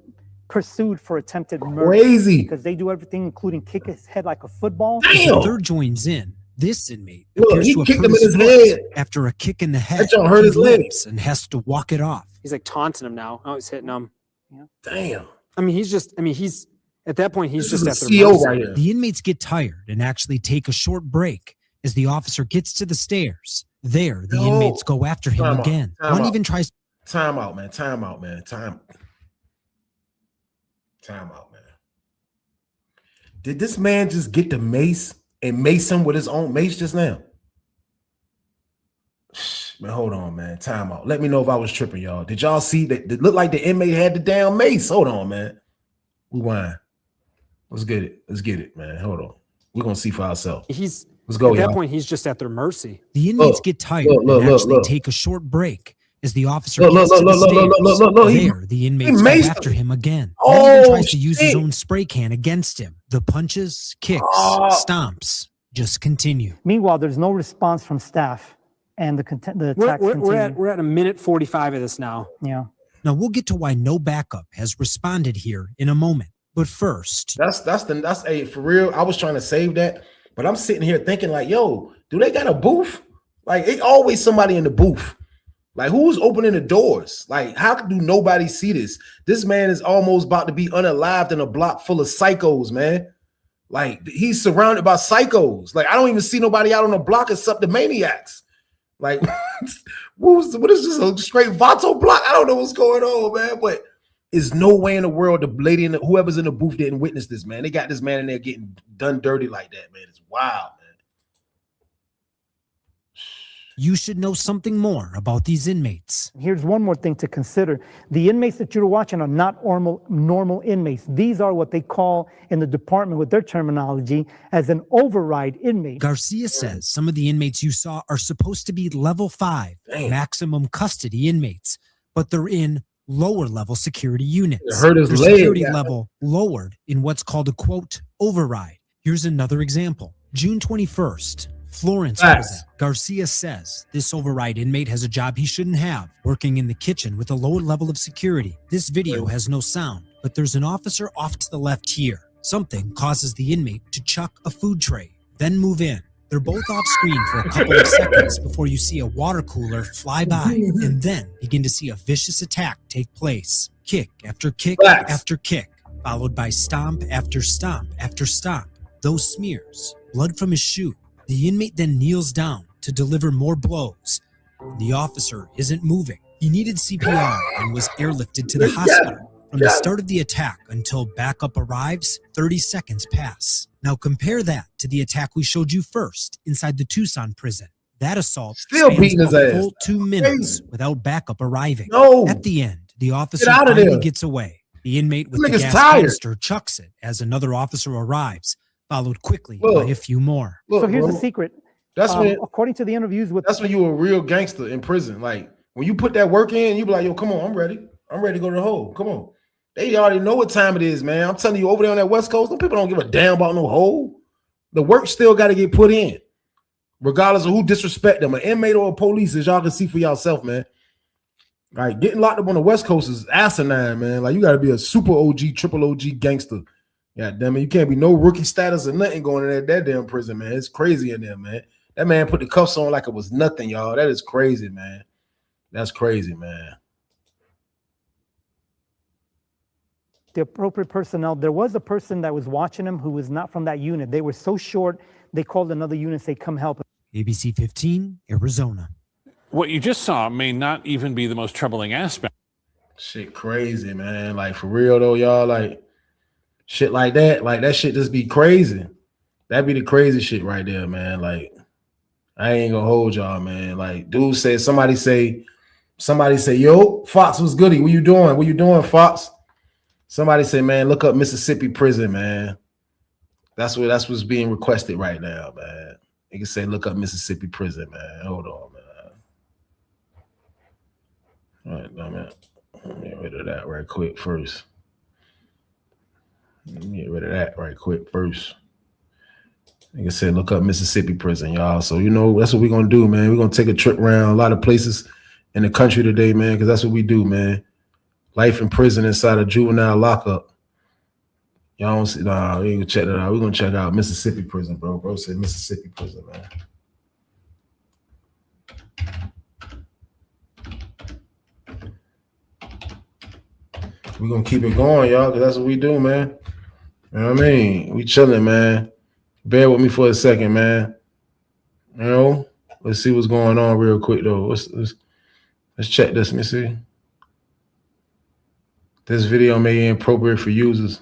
pursued for attempted murder. Crazy. Because they do everything, including kick his head like a football. As the third joins in, this inmate appears to have hurt his foot after a kick in the head. Hurt his legs and has to walk it off. He's like taunting him now. Oh, he's hitting him. Yeah. Damn. I mean, he's at that point, he's just at the CO right here. The inmates get tired and actually take a short break as the officer gets to the stairs. There, the inmates go after him again. One even tries. Time out, man. Time out, man. Did this man just get the mace and mace him with his own mace just now? Man, hold on, man. Time out. Let me know if I was tripping, y'all. Did y'all see that? It looked like the inmate had the damn mace. Hold on, man. Rewind. Let's get it, man. Hold on. We're gonna see for ourselves. Let's go, at that y'all. point, he's just at their mercy. The inmates get tired and actually take a short break as the officer gets to the stairs. There, the inmates go after him again. One even tries to use his own spray can against him. The punches, kicks, stomps just continue. Meanwhile, there's no response from staff, and the attacks continue. We're at a minute 45 of this now. Yeah. Now we'll get to why no backup has responded here in a moment. But first, that's for real. I was trying to save that, but I'm sitting here thinking like, yo, do they got a booth? Like, it's always somebody in the booth. Like, who's opening the doors? Like, how do nobody see this? This man is almost about to be unalived in a block full of psychos, man. Like, he's surrounded by psychos. Like, I don't even see nobody out on the block except the maniacs. Like, what is this, a straight Vato block? I don't know what's going on, man. But there's no way in the world the lady and whoever's in the booth didn't witness this, man. They got this man in there getting done dirty like that, man. It's wild, man. You should know something more about these inmates. Here's one more thing to consider. The inmates that you're watching are not normal inmates. These are what they call in the department with their terminology as an override inmate. Garcia says some of the inmates you saw are supposed to be level 5, maximum custody inmates, but they're in lower level security units. Hurt his Their leg, security yeah. level lowered in what's called a quote override. Here's another example. June 21st. Florence prison. Garcia says this override inmate has a job he shouldn't have, working in the kitchen with a lower level of security. This video has no sound, but there's an officer off to the left here. Something causes the inmate to chuck a food tray, then move in. They're both off screen for a couple of seconds before you see a water cooler fly by, and then begin to see a vicious attack take place. Kick after kick after kick, followed by stomp after stomp after stomp. Those smears, blood from his shoe. The inmate then kneels down to deliver more blows. The officer isn't moving. He needed CPR and was airlifted to the hospital. From the start of the attack until backup arrives, 30 seconds pass. Now compare that to the attack we showed you first inside the Tucson prison. That assault Still spans beating his a ass. full 2 minutes without backup arriving. No. At the end, the officer out of finally there. gets away. The inmate with the Nigga's gas tired. canister chucks it as another officer arrives, followed quickly Look. by a few more. So here's the secret. That's when according to the interviews with that's when you a real gangster in prison. Like, when you put that work in, you be like, yo, come on, I'm ready. I'm ready to go to the hole. Come on. They already know what time it is, man. I'm telling you, over there on that West Coast, them people don't give a damn about no hole. The work still got to get put in, regardless of who disrespect them, an inmate or a police, as y'all can see for yourself, man. Like, getting locked up on the West Coast is asinine, man. Like, you got to be a super OG, triple OG gangster. God damn it, you can't be no rookie status or nothing going in that damn prison, man. It's crazy in there, man. That man put the cuffs on like it was nothing, y'all. That is crazy, man. That's crazy, man. the appropriate personnel. There was a person that was watching him who was not from that unit. They were so short, they called another unit and said, come help. ABC 15, Arizona. What you just saw may not even be the most troubling aspect. Shit crazy, man. Like, for real though, y'all, like, shit like that shit just be crazy. That'd be the crazy shit right there, man. Like, I ain't gonna hold y'all, man. Like, dude said, somebody say, yo, Fox, what's goody? What you doing? What you doing, Fox? Somebody say, man, look up Mississippi prison, man. That's what's being requested right now, man. You can say, look up Mississippi prison, man. Hold on, man. All right, man. Let me get rid of that right quick first. You can say, look up Mississippi prison, y'all. So, you know, that's what we're going to do, man. We're going to take a trip around a lot of places in the country today, man, because that's what we do, man. Life in prison inside a juvenile lockup. Y'all don't see, nah, we ain't gonna check that out. We're going to check out Mississippi prison, bro. Bro said Mississippi prison, man. We're going to keep it going, y'all, because that's what we do, man. You know what I mean? We chilling, man. Bear with me for a second, man. You know, let's see what's going on real quick, though. Let's check this. Let me see. This video may be inappropriate for users.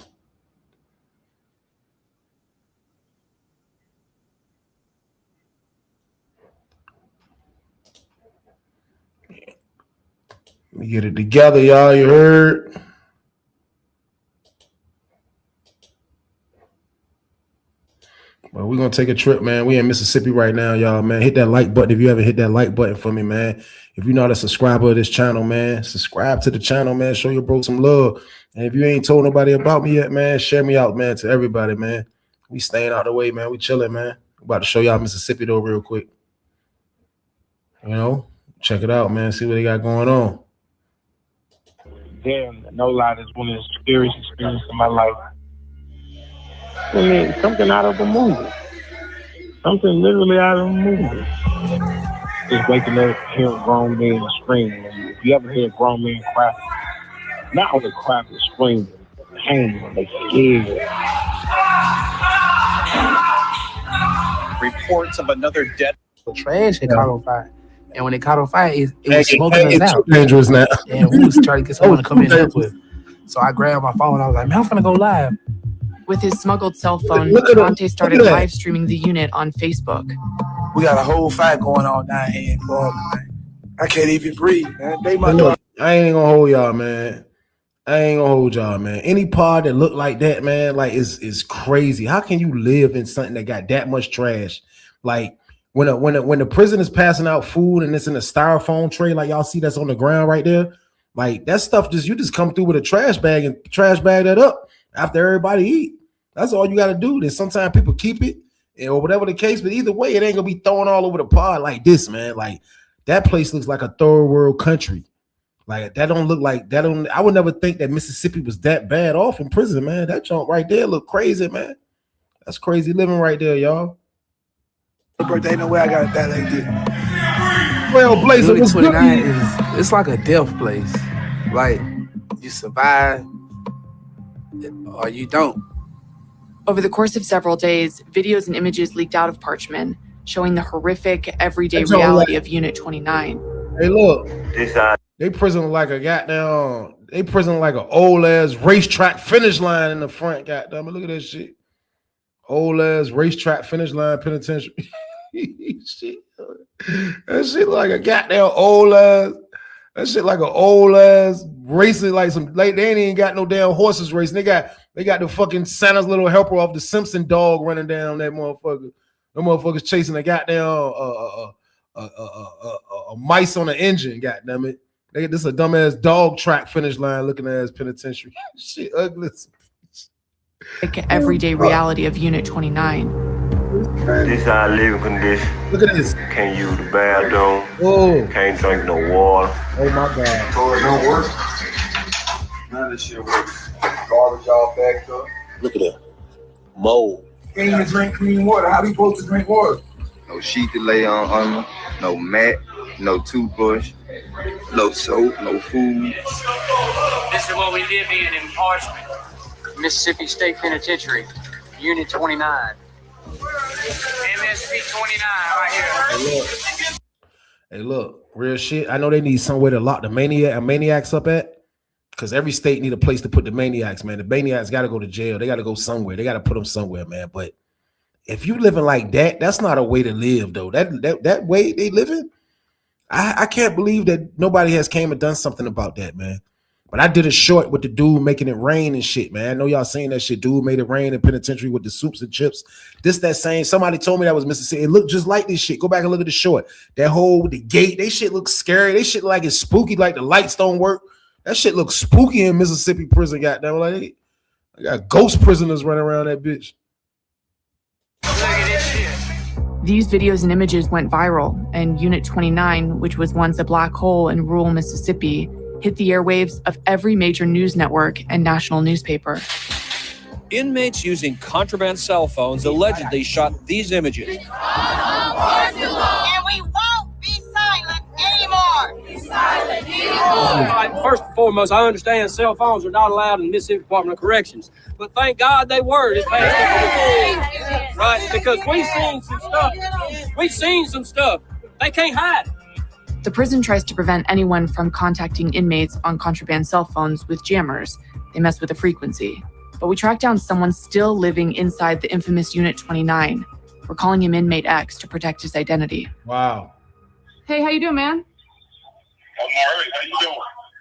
Let me get it together, y'all. You heard? Well, we're going to take a trip, man. We in Mississippi right now, y'all, man. Hit that like button if you haven't hit that like button for me, man. If you're not a subscriber of this channel, man, subscribe to the channel, man. Show your bro some love. And if you ain't told nobody about me yet, man, share me out, man, to everybody, man. We staying out of the way, man. We chilling, man. I'm about to show y'all Mississippi, though, real quick. You know, check it out, man. See what they got going on. Damn, no lie, that's one of the scariest experiences of my life. I mean, something out of a movie. Something literally out of a movie. Just waking up, hearing grown men screaming. If you ever hear a grown man cry, not only cry, but scream, pain, they scared. reports of another dead. Trash had caught on fire. And when it caught on fire, it was smoking us out. Dangerous now. And we was trying to get someone to come in and help with. So I grabbed my phone and I was like, man, I'm finna go live. With his smuggled cell phone, Devontae started live streaming the unit on Facebook. We got a whole fight going on down here in Florida, man. I can't even breathe, man. I ain't gonna hold y'all, man. Any pod that look like that, man, like is crazy. How can you live in something that got that much trash? Like when the prison is passing out food and it's in a styrofoam tray, like y'all see that's on the ground right there, like that stuff you just come through with a trash bag and trash bag that up after everybody eat. That's all you got to do. Then sometimes people keep it or whatever the case, but either way, it ain't gonna be thrown all over the pod like this, man. Like that place looks like a third world country. Like that don't look like that. I would never think that Mississippi was that bad off in prison, man. That junk right there look crazy, man. That's crazy living right there, y'all. Birthday, no way I got that like this. Well, Blazer, Unit 29 it's like a death place. Like you survive or you don't. Over the course of several days, videos and images leaked out of Parchman, showing the horrific everyday reality of Unit 29. Hey, look. They prison like a goddamn. They prison like an old ass racetrack finish line in the front. Goddamn, look at that shit. Old ass racetrack finish line penitentiary. Shit. That shit like a goddamn old ass. That shit like an old ass racing, like some. Like they ain't even got no damn horses racing. They got the fucking Santa's little helper off the Simpson dog running down that motherfucker. The motherfuckers chasing a goddamn a mice on an engine. Goddamn it. This is a dumbass dog track finish line looking ass penitentiary. Shit ugly. Everyday reality of Unit 29. This is our living condition. Look at this. Can't use the bathroom. Oh. Can't drink no water. Oh my God. So it don't work. None of this shit works. Garbage all backed up. Look at that. Mold. Can't even drink clean water. How we supposed to drink water? No sheet to lay on, no mat, no toothbrush, no soap, no food. This is what we live in Parchman, Mississippi State Penitentiary, Unit 29. MSP 29 right here. Hey, look, real shit. I know they need somewhere to lock the maniacs up at, because every state need a place to put the maniacs, man. The maniacs got to go to jail. They got to go somewhere. They got to put them somewhere, man. But if you living like that, that's not a way to live, though. That way they living, I can't believe that nobody has came and done something about that, man. But I did a short with the dude making it rain and shit, man. I know y'all saying that shit. Dude made it rain in penitentiary with the soups and chips. That same. Somebody told me that was Mississippi. It looked just like this shit. Go back and look at the short. That whole with the gate. They shit looks scary. They shit like it's spooky. Like the lights don't work. That shit looks spooky in Mississippi prison. Goddamn, like I got ghost prisoners running around that bitch. These videos and images went viral, and Unit 29, which was once a black hole in rural Mississippi, hit the airwaves of every major news network and national newspaper. Inmates using contraband cell phones allegedly shot these images. And we won't be silent anymore. Be silent anymore. First and foremost, I understand cell phones are not allowed in the Mississippi Department of Corrections, but thank God they were this past right? Because we've seen some stuff. They can't hide it. The prison tries to prevent anyone from contacting inmates on contraband cell phones with jammers. They mess with the frequency. But we tracked down someone still living inside the infamous Unit 29. We're calling him Inmate X to protect his identity. Wow. Hey, how you doing, man? I'm all right. How you doing?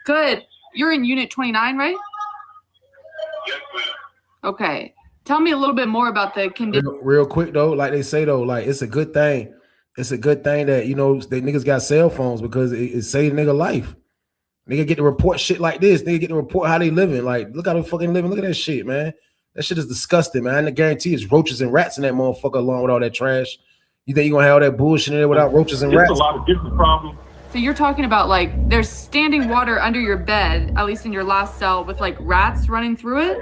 Good. You're in Unit 29, right? Yes, ma'am. Okay. Tell me a little bit more about the condition. Real quick, though, like they say, though, like it's a good thing. It's a good thing that, you know, they niggas got cell phones because it saved nigga life. Nigga get to report shit like this. Nigga get to report how they living. Like, look how they fucking living. Look at that shit, man. That shit is disgusting, man. I guarantee it's roaches and rats in that motherfucker along with all that trash. You think you gonna have all that bullshit in there without roaches and rats? There's a lot of different problems. So you're talking about like there's standing water under your bed, at least in your last cell, with like rats running through it?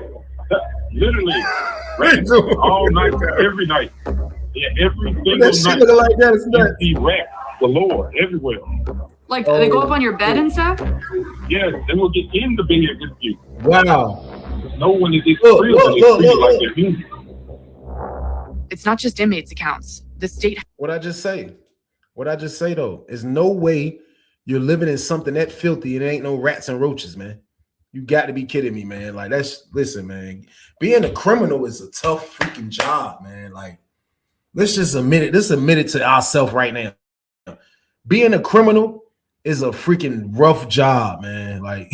Literally. All night, every night. Yeah, every single that shit night. Looking like that, it's nuts. You see rats galore everywhere. Like they go up on your bed and stuff? Yes, they will get in the bed with you. Wow. No one is look. like that. it's not just inmates' accounts. The state. What I just say though, is no way you're living in something that filthy and there ain't no rats and roaches, man. You got to be kidding me, man. Like listen, man. Being a criminal is a tough freaking job, man. Like, let's just admit it. Let's admit it to ourselves right now. Being a criminal is a freaking rough job, man. Like,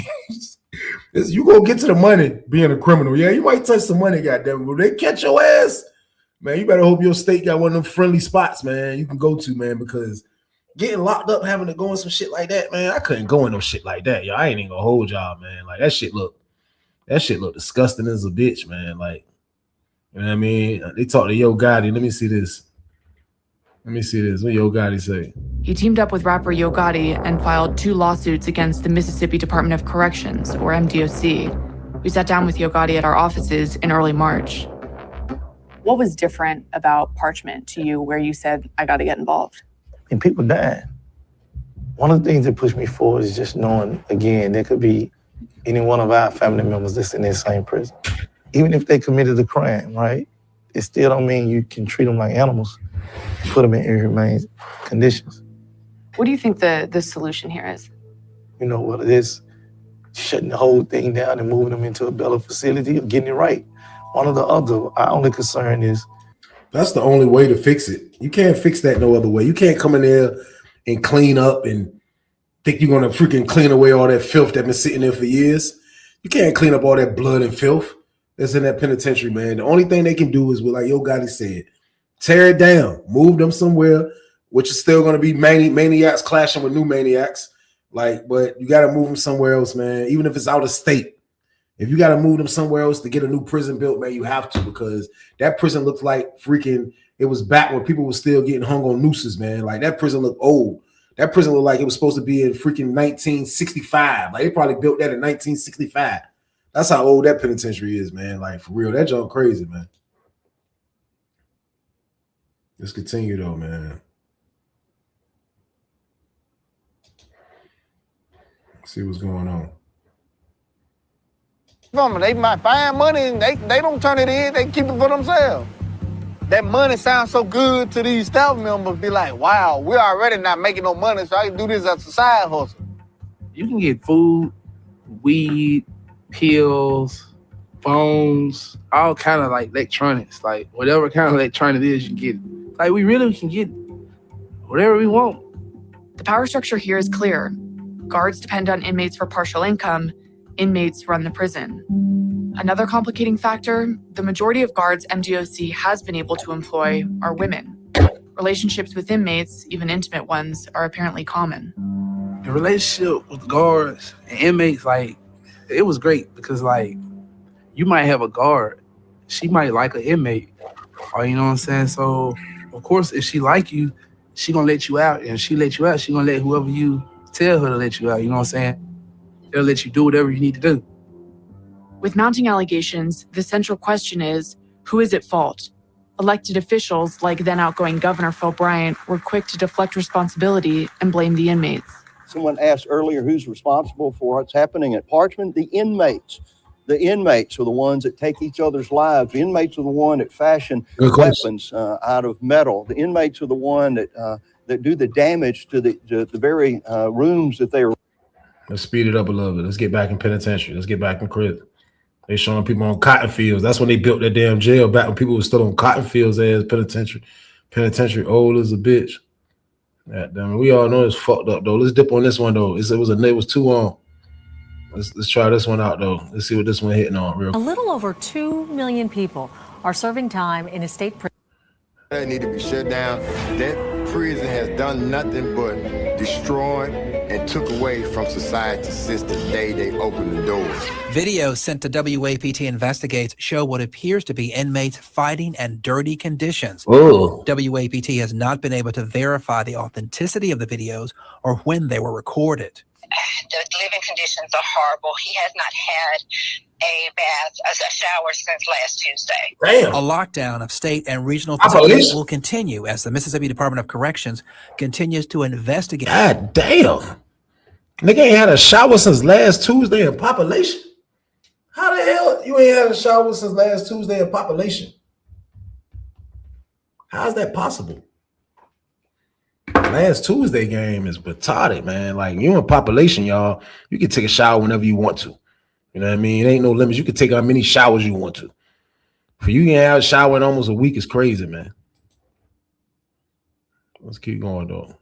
you gonna get to the money being a criminal. Yeah, you might touch some money, goddamn. But they catch your ass, man. You better hope your state got one of them friendly spots, man, you can go to, man, because getting locked up, having to go in some shit like that, man, I couldn't go in no shit like that. Yo, I ain't even gonna hold y'all, man. Like, that shit look disgusting as a bitch, man. Like, you know what I mean? They talk to Yo Gotti. Let me see this. What Yo Gotti say? He teamed up with rapper Yo Gotti and filed 2 lawsuits against the Mississippi Department of Corrections, or MDOC. We sat down with Yo Gotti at our offices in early March. What was different about Parchment to you where you said, I got to get involved? And people dying. One of the things that pushed me forward is just knowing, again, there could be any one of our family members that's in that same prison. Even if they committed a crime, right? It still don't mean you can treat them like animals, put them in inhumane conditions. What do you think the solution here is? You know what it is? Shutting the whole thing down and moving them into a better facility or getting it right. One or the other. Our only concern is that's the only way to fix it. You can't fix that no other way. You can't come in there and clean up and think you're gonna freaking clean away all that filth that's been sitting there for years. You can't clean up all that blood and filth that's in that penitentiary, man. The only thing they can do is what, like Yo Gotti said, tear it down, move them somewhere, which is still gonna be maniacs clashing with new maniacs. Like, but you gotta move them somewhere else, man. Even if it's out of state. If you got to move them somewhere else to get a new prison built, man, you have to, because that prison looks like freaking, it was back when people were still getting hung on nooses, man. Like, that prison looked old. That prison looked like it was supposed to be in freaking 1965. Like, they probably built that in 1965. That's how old that penitentiary is, man. Like, for real, that junk crazy, man. Let's continue, though, man. Let's see what's going on. They might find money and they don't turn it in, they keep it for themselves. That money sounds so good to these staff members, be like, wow, we're already not making no money, so I can do this as a side hustle. You can get food, weed, pills, phones, all kind of like electronics, like whatever kind of electronic it is, you can get it. Like, we really can get whatever we want. The power structure here is clear. Guards depend on inmates for partial income. Inmates run the prison. Another complicating factor, the majority of guards MDOC has been able to employ are women. Relationships with inmates, even intimate ones, are apparently common. The relationship with guards and inmates, like, it was great because, like, you might have a guard, she might like an inmate, or you know what I'm saying? So, of course, if she like you, she gonna let you out, and if she let you out, she gonna let whoever you tell her to let you out, you know what I'm saying? They'll let you do whatever you need to do. With mounting allegations, the central question is, who is at fault? Elected officials, like then outgoing Governor Phil Bryant, were quick to deflect responsibility and blame the inmates. Someone asked earlier who's responsible for what's happening at Parchment. The inmates. The inmates are the ones that take each other's lives. The inmates are the one that fashion weapons out of metal. The inmates are the one that do the damage to the very rooms that they are. Let's speed it up a little bit. Let's get back in penitentiary. Let's get back in prison. They showing people on cotton fields. That's when they built that damn jail, back when people were still on cotton fields as penitentiary. Penitentiary old as a bitch. Yeah, damn, we all know it's fucked up though. Let's dip on this one though. It was too on. Let's try this one out though. Let's see what this one hitting on real quick. A little over 2 million people are serving time in a state prison. They need to be shut down. That prison has done nothing but destroy and took away from society since the day they opened the doors. Videos sent to WAPT Investigates show what appears to be inmates fighting in dirty conditions. Ooh. WAPT has not been able to verify the authenticity of the videos or when they were recorded. The living conditions are horrible. He has not had a bath, a shower since last Tuesday. Damn. A lockdown of state and regional facilities will continue as the Mississippi Department of Corrections continues to investigate. God damn. Nigga ain't had a shower since last Tuesday in population. How the hell you ain't had a shower since last Tuesday in population? How's that possible? Last Tuesday game is retarded, man. Like, you in population, y'all. You can take a shower whenever you want to. You know what I mean? It ain't no limits. You can take how many showers you want to. For you to have a shower in almost a week is crazy, man. Let's keep going, though.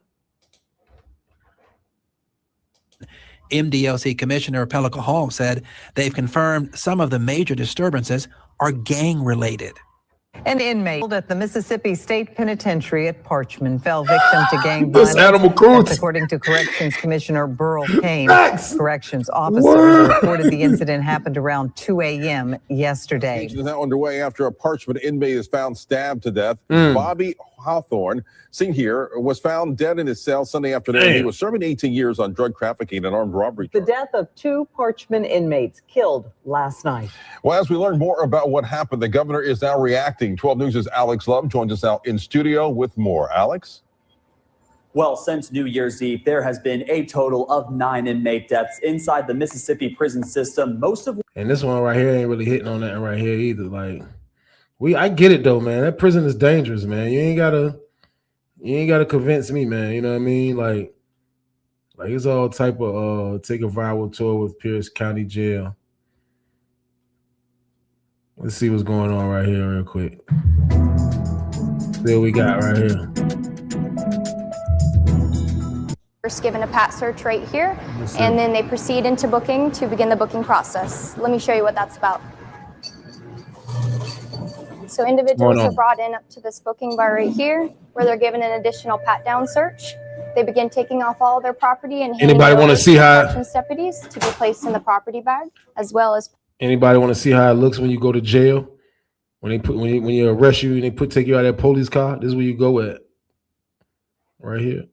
MDLC Commissioner Pelican Hall said they've confirmed some of the major disturbances are gang-related. An inmate at the Mississippi State Penitentiary at Parchman fell victim to gang violence. That's according to Corrections Commissioner Burl Kane. Corrections officers reported the incident happened around 2 a.m. yesterday. Is now underway after a Parchman inmate is found stabbed to death. Bobby Hawthorne, seen here, was found dead in his cell Sunday afternoon. He was serving 18 years on drug trafficking and armed robbery. The death of 2 Parchman inmates killed last night. Well, as we learn more about what happened, the governor is now reacting. 12 News' Alex Love joins us now in studio with more. Alex? Well, since New Year's Eve, there has been a total of 9 inmate deaths inside the Mississippi prison system. Most of And this one right here ain't really hitting on that right here either. Like, I get it though, man. That prison is dangerous, man. You ain't gotta convince me, man. You know what I mean? Like it's all type of take a viral tour with Pierce County Jail. Let's see what's going on right here real quick. See what we got right here. First given a PAT search right here, and then they proceed into booking to begin the booking process. Let me show you what that's about. So individuals are brought in up to this booking bar right here, where they're given an additional pat-down search. They begin taking off all their property and anybody want to see how corrections deputies to be placed in the property bag, as well as anybody want to see how it looks when you go to jail? When you arrest you and they take you out of that police car, this is where you go at. Right here.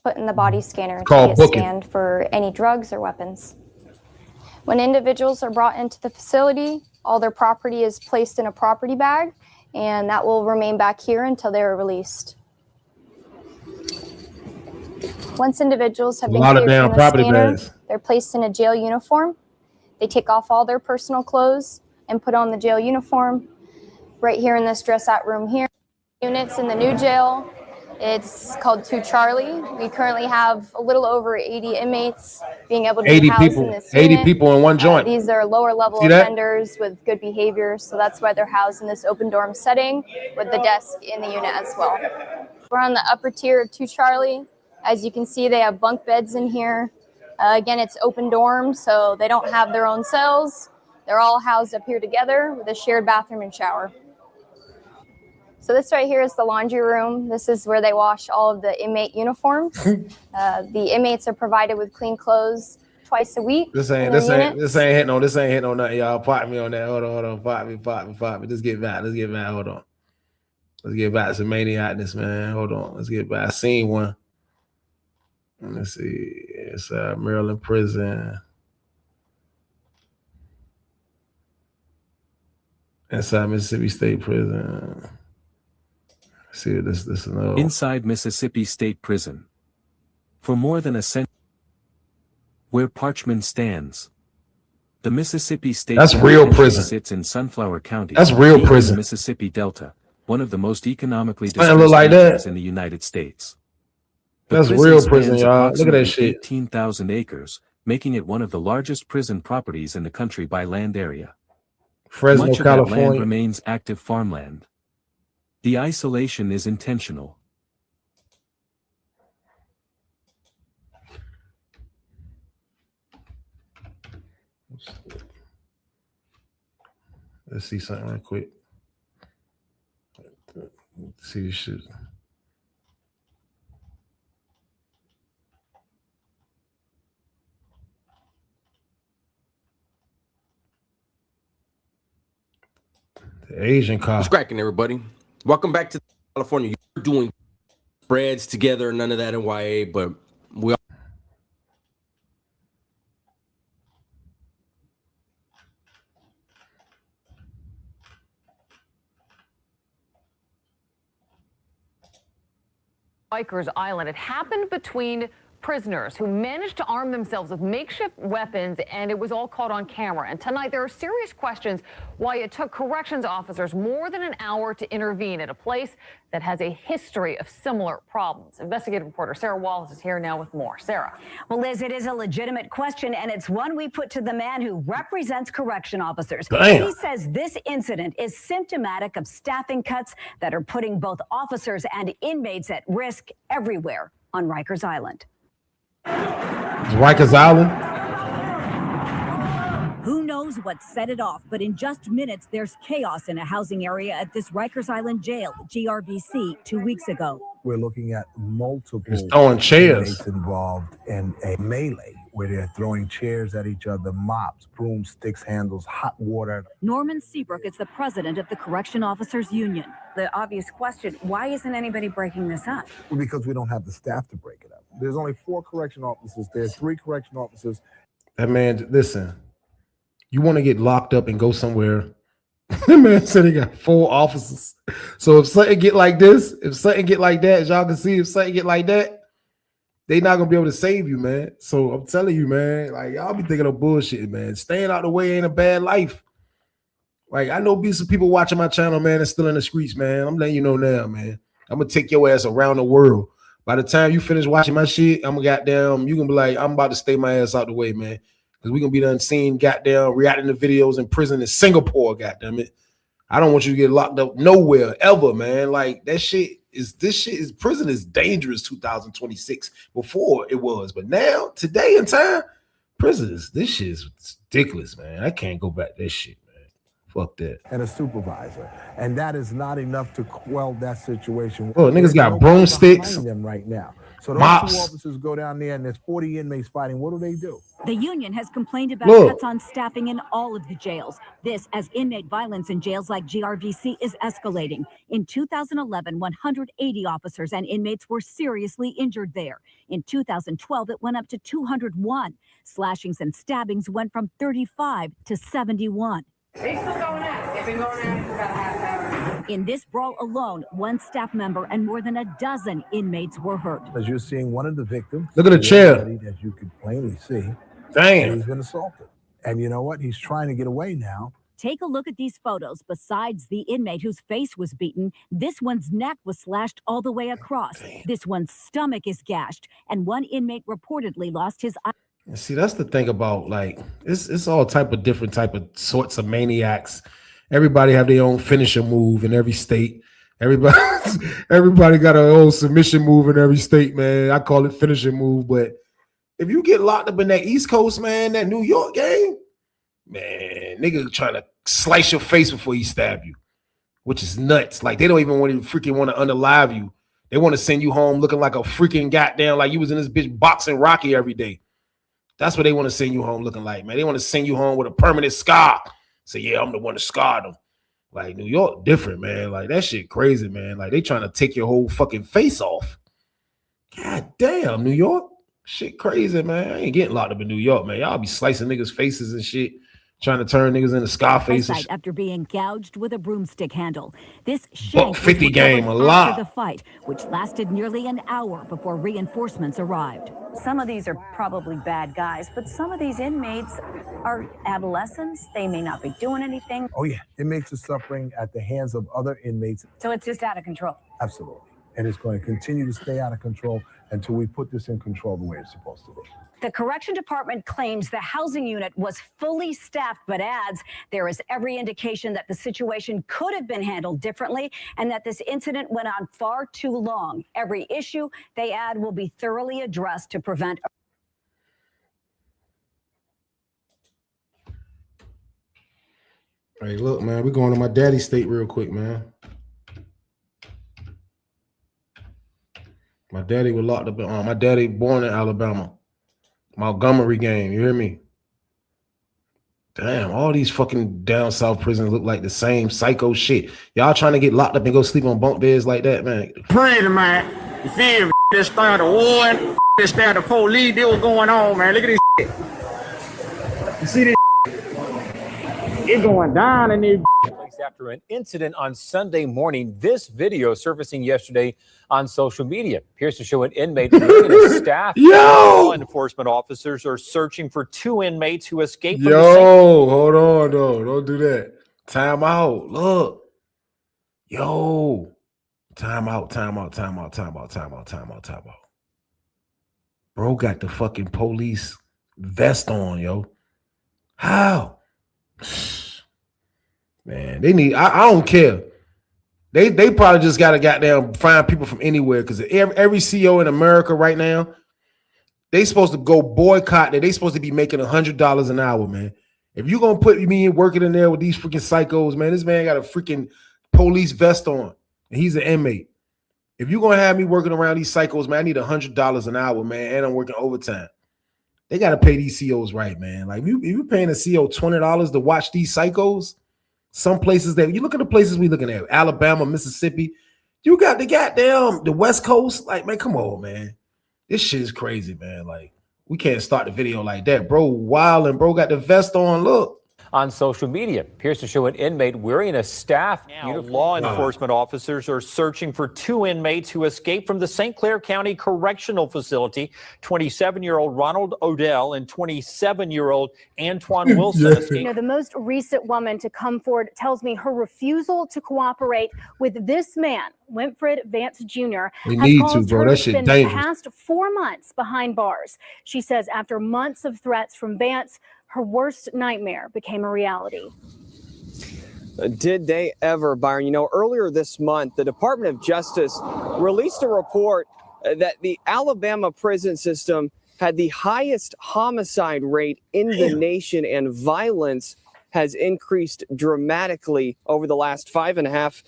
put in the body scanner to called get booking. scanned for any drugs or weapons. When individuals are brought into the facility, all their property is placed in a property bag, and that will remain back here until they are released. Once individuals have been cleared from the scanner, they're placed in a jail uniform. They take off all their personal clothes and put on the jail uniform. Right here in this dress-out room here, units in the new jail. It's called 2 Charlie. We currently have a little over 80 inmates being able to be 80 housed people, in this 80 unit. people in one joint. These are lower level See that? offenders with good behavior, so that's why they're housed in this open dorm setting with the desk in the unit as well. We're on the upper tier of 2 Charlie. As you can see, they have bunk beds in here. Again, it's open dorm, so they don't have their own cells. They're all housed up here together with a shared bathroom and shower. So this right here is the laundry room. This is where they wash all of the inmate uniforms. The inmates are provided with clean clothes twice a week. This ain't hitting on nothing, y'all. Pop me on that. Hold on. Pop me. Let's get back. Hold on. Let's get back to maniacness, man. Hold on. Let's get back. I seen one. Let's see. It's Maryland prison. Inside Mississippi State Prison. See this another. Inside Mississippi State Prison. For more than a century, where Parchman stands. The Mississippi State That's real Penitentiary prison. Sits in Sunflower County. That's real in the prison. Mississippi Delta, one of the most economically Something look like regions that. in the United States. The That's prison real prison, spans y'all. Look at that approximately shit. 18,000 acres, making it one of the largest prison properties in the country by land area. Fresno, Much of that land California. remains active farmland. The isolation is intentional. Let's see something real quick. Let's see this shit. The Asian cop. What's cracking, everybody? Welcome back to California. You're doing spreads together, none of that in YA, but we all Rikers Island. It happened between prisoners who managed to arm themselves with makeshift weapons, and it was all caught on camera. And tonight, there are serious questions why it took corrections officers more than an hour to intervene at a place that has a history of similar problems. Investigative reporter Sarah Wallace is here now with more. Sarah. Well, Liz, it is a legitimate question, and it's one we put to the man who represents correction officers. Damn. He says this incident is symptomatic of staffing cuts that are putting both officers and inmates at risk everywhere on Rikers Island. Rikers Island? Who knows what set it off, but in just minutes, there's chaos in a housing area at this Rikers Island jail, GRVC, 2 weeks ago. We're looking at multiple He's throwing chairs inmates involved in a melee where they're throwing chairs at each other, mops, broomsticks, handles, hot water. Norman Seabrook is the president of the Correction Officers Union. The obvious question, why isn't anybody breaking this up? Well, because we don't have the staff to break it up. There's only 4 correction officers. There's 3 correction officers. That man, listen, you want to get locked up and go somewhere. That man said he got 4 officers. So if something get like this, if something get like that, as y'all can see, if something get like that, they not gonna be able to save you, man. So I'm telling you, man, like y'all be thinking of bullshit, man. Staying out the way ain't a bad life. Like I know be some people watching my channel, man, that's still in the streets, man. I'm letting you know now, man. I'm gonna take your ass around the world. By the time you finish watching my shit, I'm gonna goddamn, you gonna be like, I'm about to stay my ass out the way, man. Because we gonna be done seeing goddamn reacting to videos in prison in Singapore, goddamn it. I don't want you to get locked up nowhere ever, man. Like this shit is prison is dangerous 2026. Before it was, but now, today in time, prison is this shit is ridiculous, man. I can't go back to this shit, man. Fuck that. And a supervisor. And that is not enough to quell that situation. Oh, niggas got broomsticks. Them right now. So those mops. 2 officers go down there and there's 40 inmates fighting. What do? The union has complained about Look. cuts on staffing in all of the jails. This as inmate violence in jails like GRVC is escalating. In 2011, 180 officers and inmates were seriously injured there. In 2012, it went up to 201. Slashings and stabbings went from 35 to 71. They still going at it. They've been going at it for about a half hour. In this brawl alone, 1 staff member and more than a dozen inmates were hurt. As you're seeing one of the victims. Look at the chair. As you could plainly see. Damn. He's been assaulted. And you know what? He's trying to get away now. Take a look at these photos. Besides the inmate whose face was beaten, this one's neck was slashed all the way across. This one's stomach is gashed, and 1 inmate reportedly lost his eye. And see, that's the thing about like it's all type of different type of sorts of maniacs. Everybody have their own finisher move in every state. Everybody got their own submission move in every state, man. I call it finisher move. But if you get locked up in that East Coast, man, that New York game, man, nigga trying to slice your face before he stab you, which is nuts. Like they don't even want to unalive you. They want to send you home looking like a freaking goddamn like you was in this bitch boxing Rocky every day. That's what they want to send you home looking like, man. They want to send you home with a permanent scar. Say, yeah, I'm the one that scarred them. Like New York, different, man. Like that shit crazy, man. Like they trying to take your whole fucking face off. God damn, New York. Shit crazy, man. I ain't getting locked up in New York, man. Y'all be slicing niggas' faces and shit, trying to turn niggas into Scarface and shit. After being gouged with a broomstick handle. This shank $50 was game, a recovered lot. after the fight, which lasted nearly an hour before reinforcements arrived. Some of these are probably bad guys, but some of these inmates are adolescents. They may not be doing anything. Oh, yeah. Inmates are suffering at the hands of other inmates. So it's just out of control. Absolutely. And it's going to continue to stay out of control until we put this in control the way it's supposed to be. The correction department claims the housing unit was fully staffed, but adds there is every indication that the situation could have been handled differently and that this incident went on far too long. Every issue, they add, will be thoroughly addressed to prevent. Hey, look, man, we're going to my daddy's state real quick, man. My daddy was locked up. My daddy born in Alabama. Montgomery game, you hear me? Damn, all these fucking down south prisons look like the same psycho shit. Y'all trying to get locked up and go sleep on bunk beds like that, man? Pretty, man. You feel me? This started war and this started police. They was going on, man. Look at this shit. You see this shit? It going down in this. After an incident on Sunday morning, this video surfacing yesterday on social media appears to show an inmate wearing a staff. Law enforcement officers are searching for 2 inmates who escaped from the Yo, hold on, though. Don't do that. Time out. Look. Yo. Time out. Bro got the fucking police vest on, yo. How? Man, they need, I don't care. They probably just got to goddamn find people from anywhere, because every CEO in America right now, they supposed to go boycott. They supposed to be making $100 an hour, man. If you gonna put me working in there with these freaking psychos, man, this man got a freaking police vest on, and he's an inmate. If you gonna have me working around these psychos, man, I need $100 an hour, man, and I'm working overtime. They gotta pay these COs right, man. Like, if you paying a CO $20 to watch these psychos, some places that you look at the places we looking at, Alabama, Mississippi, you got the goddamn the West Coast. Like, man, come on, man. This shit is crazy, man. Like, we can't start the video like that, bro. Wild, and bro got the vest on. Look. on social media appears to show an inmate wearing a staff uniform. Law enforcement officers are searching for 2 inmates who escaped from the St. Clair County Correctional Facility. 27-year-old Ronald Odell and 27-year-old Antoine Wilson escaped. You know, the most recent woman to come forward tells me her refusal to cooperate with this man, Winfred Vance Jr., has caused her to spend the past 4 months behind bars. She says after months of threats from Vance, her worst nightmare became a reality. Did they ever, Byron? You know, earlier this month, the Department of Justice released a report that the Alabama prison system had the highest homicide rate in the nation, and violence has increased dramatically over the last 5.5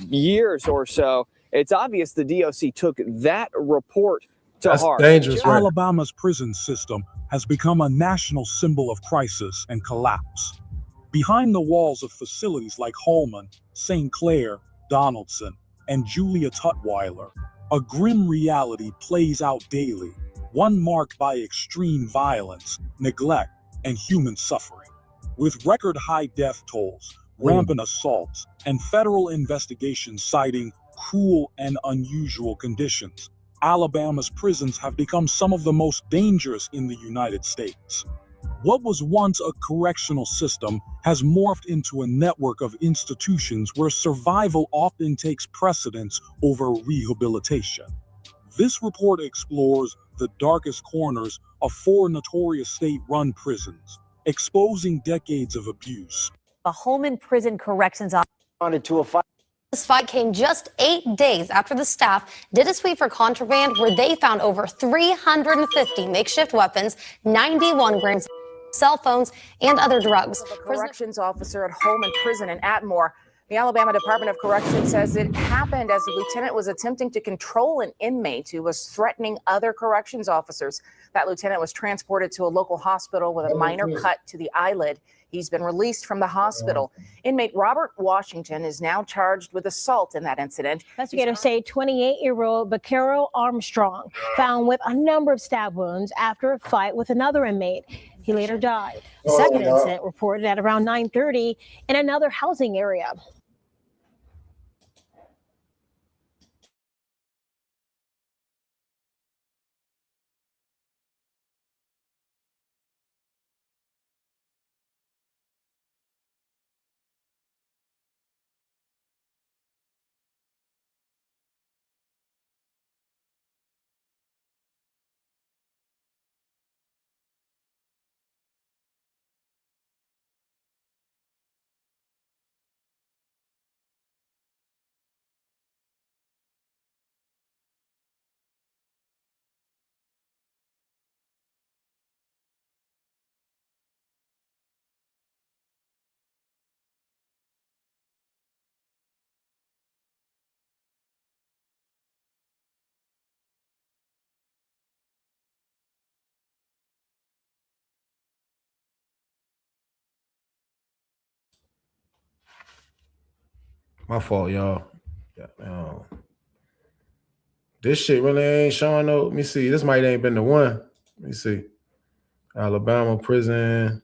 years or so. It's obvious the DOC took that report to heart. Dangerous, right? Alabama's prison system has become a national symbol of crisis and collapse. Behind the walls of facilities like Holman, St. Clair, Donaldson, and Julia Tutwiler, a grim reality plays out daily, one marked by extreme violence, neglect, and human suffering. With record high death tolls, rampant assaults, and federal investigations citing cruel and unusual conditions, Alabama's prisons have become some of the most dangerous in the United States. What was once a correctional system has morphed into a network of institutions where survival often takes precedence over rehabilitation. This report explores the darkest corners of 4 notorious state-run prisons, exposing decades of abuse. The Holman Prison Corrections Office to a fight. This fight came just 8 days after the staff did a sweep for contraband where they found over 350 makeshift weapons, 91 grams of cell phones, and other drugs. The corrections officer at Holman Prison in Atmore. The Alabama Department of Corrections says it happened as the lieutenant was attempting to control an inmate who was threatening other corrections officers. That lieutenant was transported to a local hospital with a minor cut to the eyelid. He's been released from the hospital. Inmate Robert Washington is now charged with assault in that incident. Investigators say 28-year-old Bakero Armstrong found with a number of stab wounds after a fight with another inmate. He later died. The second incident reported at around 9:30 in another housing area. My fault, y'all. This shit really ain't showing no. Let me see. This might ain't been the one. Let me see. Alabama prison.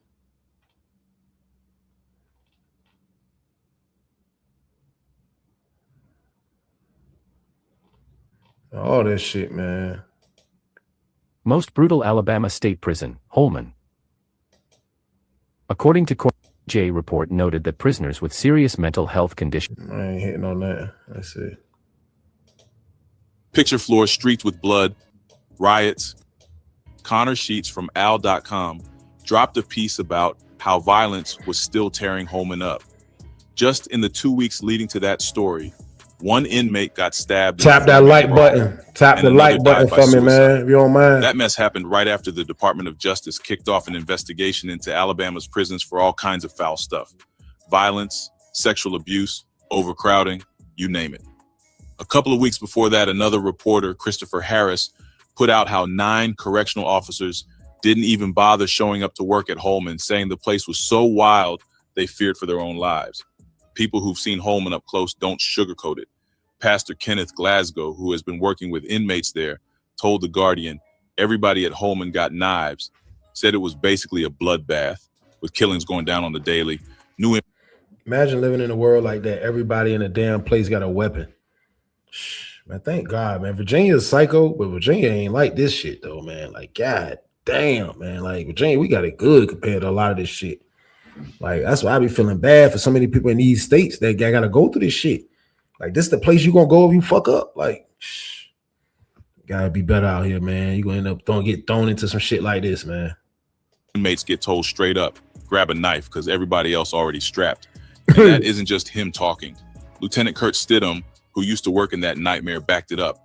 All that shit, man. Most brutal Alabama State Prison, Holman. According to court, J report noted that prisoners with serious mental health conditions. I ain't hitting on that. Let's see. Picture floors streaked with blood, riots. Connor Sheets from Al.com dropped a piece about how violence was still tearing Holman up. Just in the 2 weeks leading to that story, one inmate got stabbed. Tap that like button. Tap the like button for me, man, if you don't mind. That mess happened right after the Department of Justice kicked off an investigation into Alabama's prisons for all kinds of foul stuff. Violence, sexual abuse, overcrowding, you name it. A couple of weeks before that, another reporter, Christopher Harris, put out how 9 correctional officers didn't even bother showing up to work at Holman, saying the place was so wild they feared for their own lives. People who've seen Holman up close don't sugarcoat it. Pastor Kenneth Glasgow, who has been working with inmates there, told The Guardian everybody at Holman got knives, said it was basically a bloodbath with killings going down on the daily. Imagine living in a world like that. Everybody in a damn place got a weapon. Man, thank God, man. Virginia's psycho, but Virginia ain't like this shit, though, man. Like, God damn, man. Like, Virginia, we got it good compared to a lot of this shit. Like, that's why I be feeling bad for so many people in these states that gotta go through this shit. Like, this the place you gonna go if you fuck up. Like, gotta be better out here, man. You gonna end up get thrown into some shit like this, man. Inmates get told straight up, grab a knife because everybody else already strapped. And that isn't just him talking. Lieutenant Kurt Stidham, who used to work in that nightmare, backed it up.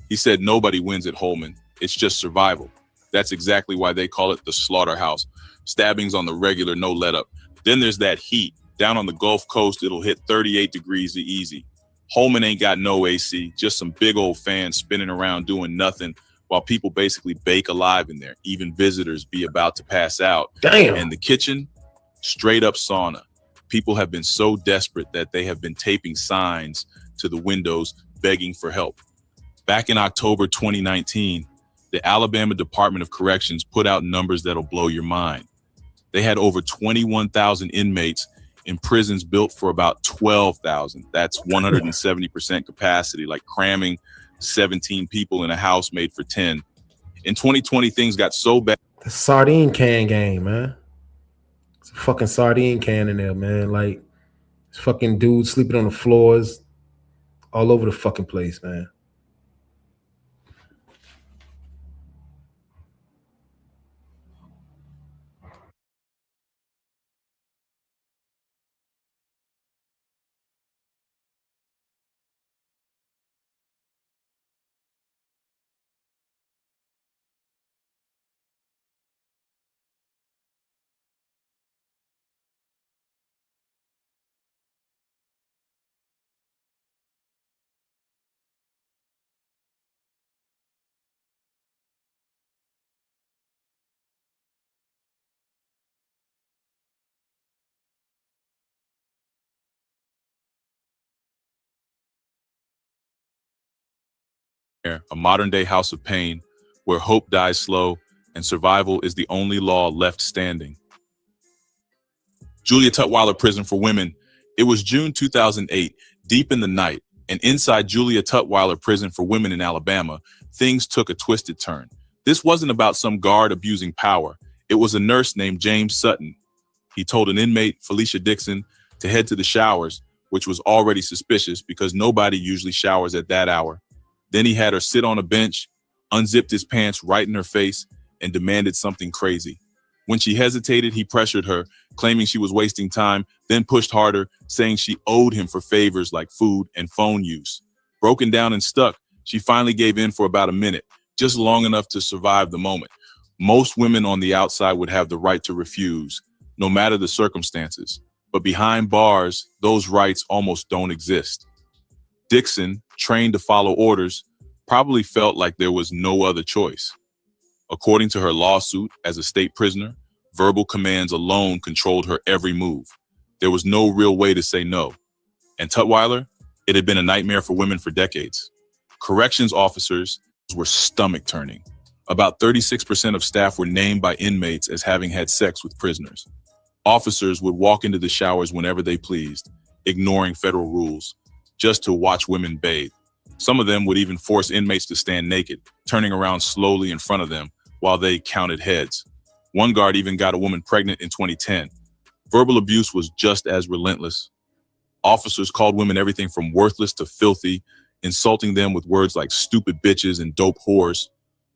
He said nobody wins at Holman. It's just survival. That's exactly why they call it the slaughterhouse. Stabbings on the regular, no let up. Then there's that heat. Down on the Gulf Coast, it'll hit 38 degrees easy. Holman ain't got no AC, just some big old fans spinning around doing nothing while people basically bake alive in there. Even visitors be about to pass out. Damn. And the kitchen, straight up sauna. People have been so desperate that they have been taping signs to the windows begging for help. Back in October 2019, the Alabama Department of Corrections put out numbers that'll blow your mind. They had over 21,000 inmates in prisons built for about 12,000. That's 170% capacity, like cramming 17 people in a house made for 10. In 2020, things got so bad. The sardine can game, man. It's a fucking sardine can in there, man. Like, it's fucking dudes sleeping on the floors all over the fucking place, man. A modern day house of pain where hope dies slow and survival is the only law left standing. Julia Tutwiler Prison for Women. It was June 2008, deep in the night, and inside Julia Tutwiler Prison for Women in Alabama, things took a twisted turn. This wasn't about some guard abusing power. It was a nurse named James Sutton. He told an inmate, Felicia Dixon, to head to the showers, which was already suspicious because nobody usually showers at that hour. Then he had her sit on a bench, unzipped his pants right in her face, and demanded something crazy. When she hesitated, he pressured her, claiming she was wasting time, then pushed harder, saying she owed him for favors like food and phone use. Broken down and stuck, she finally gave in for about a minute, just long enough to survive the moment. Most women on the outside would have the right to refuse, no matter the circumstances. But behind bars, those rights almost don't exist. Dixon, trained to follow orders, probably felt like there was no other choice. According to her lawsuit, as a state prisoner, verbal commands alone controlled her every move. There was no real way to say no. And Tutwiler, it had been a nightmare for women for decades. Corrections officers were stomach turning. About 36% of staff were named by inmates as having had sex with prisoners. Officers would walk into the showers whenever they pleased, ignoring federal rules, just to watch women bathe. Some of them would even force inmates to stand naked, turning around slowly in front of them while they counted heads. One guard even got a woman pregnant in 2010. Verbal abuse was just as relentless. Officers called women everything from worthless to filthy, insulting them with words like stupid bitches and dope whores.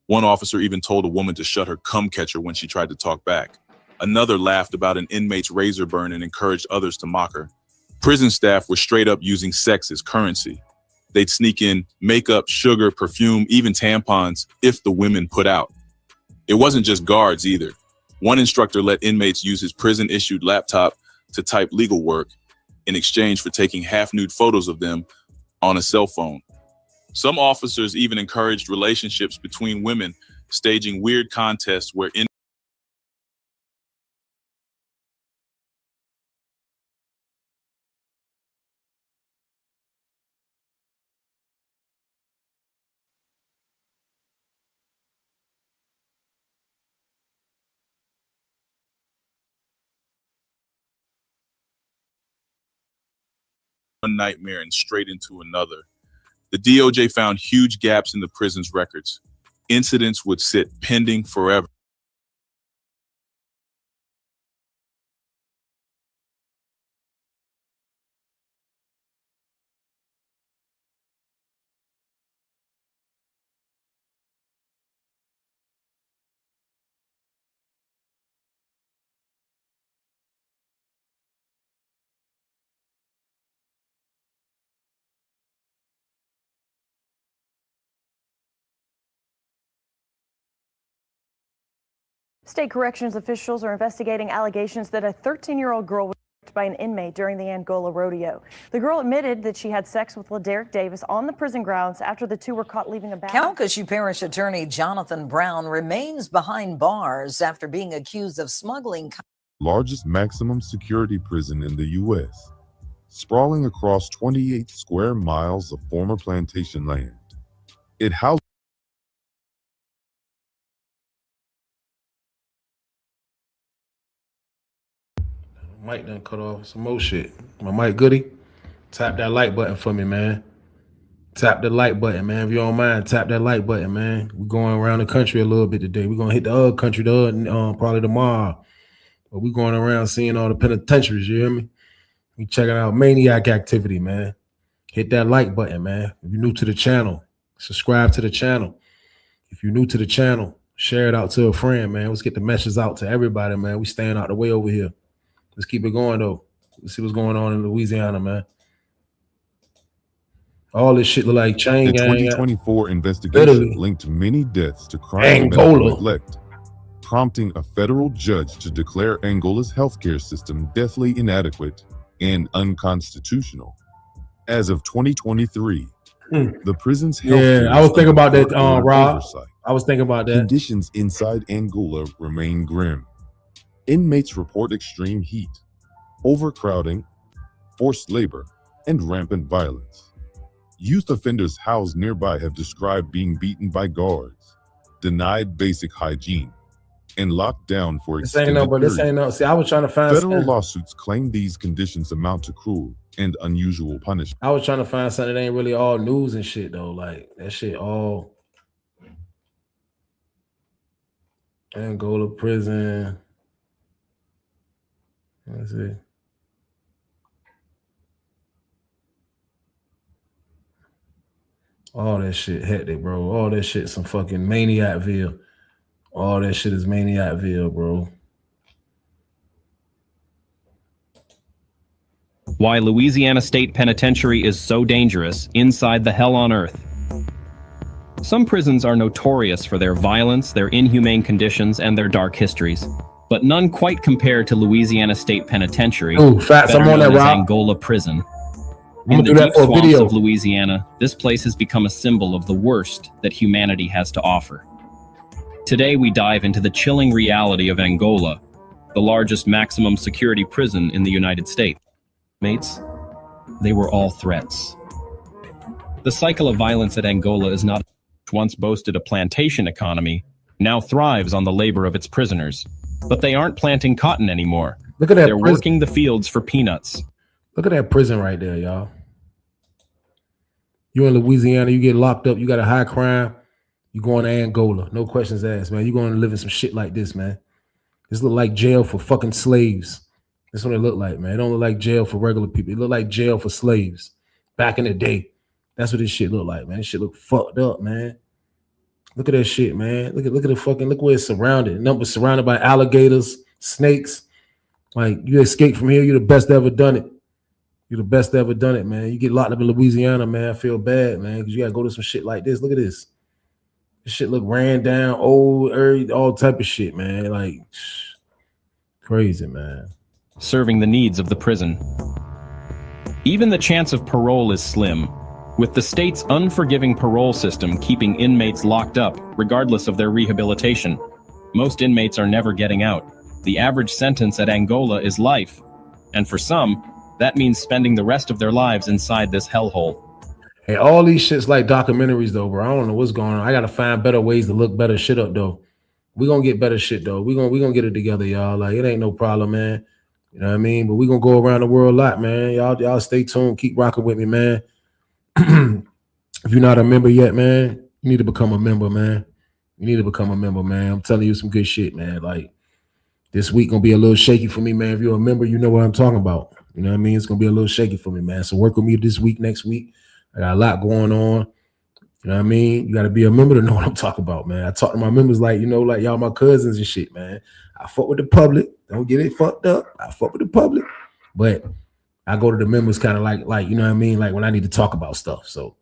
One officer even told a woman to shut her cum catcher when she tried to talk back. Another laughed about an inmate's razor burn and encouraged others to mock her. Prison staff were straight up using sex as currency. They'd sneak in makeup, sugar, perfume, even tampons if the women put out. It wasn't just guards either. One instructor let inmates use his prison-issued laptop to type legal work in exchange for taking half-nude photos of them on a cell phone. Some officers even encouraged relationships between women, staging weird contests where one nightmare and straight into another. The DOJ found huge gaps in the prison's records. Incidents would sit pending forever. State corrections officials are investigating allegations that a 13-year-old girl was raped by an inmate during the Angola rodeo. The girl admitted that she had sex with LaDerrick Davis on the prison grounds after the two were caught leaving a bathroom. Calcasieu Parish Attorney Jonathan Brown remains behind bars after being accused of smuggling. Largest maximum security prison in the U.S., sprawling across 28 square miles of former plantation land. It houses Mic done cut off some more shit. My mic goodie. Tap that like button for me, man. Tap the like button, man. If you don't mind, tap that like button, man. We're going around the country a little bit today. We're gonna hit the other country probably tomorrow. But we're going around seeing all the penitentiaries, you hear me? We checking out maniac activity, man. Hit that like button, man. If you're new to the channel, subscribe to the channel. If you're new to the channel, share it out to a friend, man. Let's get the message out to everybody, man. We staying out the way over here. Let's keep it going, though. Let's see what's going on in Louisiana, man. All this shit look like chain the gang. 2024 investigation linked many deaths to crime and medical neglect, prompting a federal judge to declare Angola's healthcare system deathly inadequate and unconstitutional. As of 2023, the prison's healthcare I was thinking about that, Rob. oversight. I was thinking about that. Conditions inside Angola remain grim. Inmates report extreme heat, overcrowding, forced labor, and rampant violence. Youth offenders housed nearby have described being beaten by guards, denied basic hygiene, and locked down for extended periods. See, I was trying to find Federal lawsuits claim these conditions amount to cruel and unusual punishment. I was trying to find something that ain't really all news and shit, though. Like, that shit all Angola prison. Let's see. All that shit hectic, bro. All that shit some fucking Maniacville. All that shit is Maniacville, bro. Why Louisiana State Penitentiary is so dangerous inside the hell on earth. Some prisons are notorious for their violence, their inhumane conditions, and their dark histories. But none quite compare to Louisiana State Penitentiary, better known as Angola Prison. In the deep swamps of Louisiana, this place has become a symbol of the worst that humanity has to offer. Today we dive into the chilling reality of Angola, the largest maximum security prison in the United States. Mates, they were all threats. The cycle of violence at Angola is not once boasted a plantation economy, now thrives on the labor of its prisoners. But they aren't planting cotton anymore. Look at that. They're working the fields for peanuts. Look at that prison right there, y'all. You in Louisiana, you get locked up, you got a high crime, you going to Angola. No questions asked, man. You going to live in some shit like this, man. This look like jail for fucking slaves. That's what it look like, man. It don't look like jail for regular people. It look like jail for slaves. Back in the day. That's what this shit look like, man. This shit look fucked up, man. Look at that shit, man. Look at the fucking, look where it's surrounded. Numbers surrounded by alligators, snakes. Like, you escape from here, you're the best ever done it. You're the best ever done it, man. You get locked up in Louisiana, man. I feel bad, man, because you got to go to some shit like this. Look at this. This shit look ran down, old, all type of shit, man. Like, crazy, man. Serving the needs of the prison. Even the chance of parole is slim, with the state's unforgiving parole system keeping inmates locked up regardless of their rehabilitation. Most inmates are never getting out. The average sentence at Angola is life, and for some, that means spending the rest of their lives inside this hellhole. Hey, all these shits like documentaries, though, bro. I don't know what's going on. I gotta find better ways to look better shit up, though. We gonna get better shit, though. We gonna get it together, y'all. Like, it ain't no problem, man. You know what I mean? But we gonna go around the world a lot, man. Y'all stay tuned. Keep rocking with me, man. If you're not a member yet, man, you need to become a member, man. You need to become a member, man. I'm telling you some good shit, man. Like, this week gonna be a little shaky for me, man. If you're a member, you know what I'm talking about. You know what I mean? It's gonna be a little shaky for me, man. So work with me this week, next week. I got a lot going on. You know what I mean? You got to be a member to know what I'm talking about, man. I talk to my members like, you know, like y'all my cousins and shit, man. I fuck with the public. Don't get it fucked up. I fuck with the public. But I go to the members kind of like, you know what I mean? Like when I need to talk about stuff. So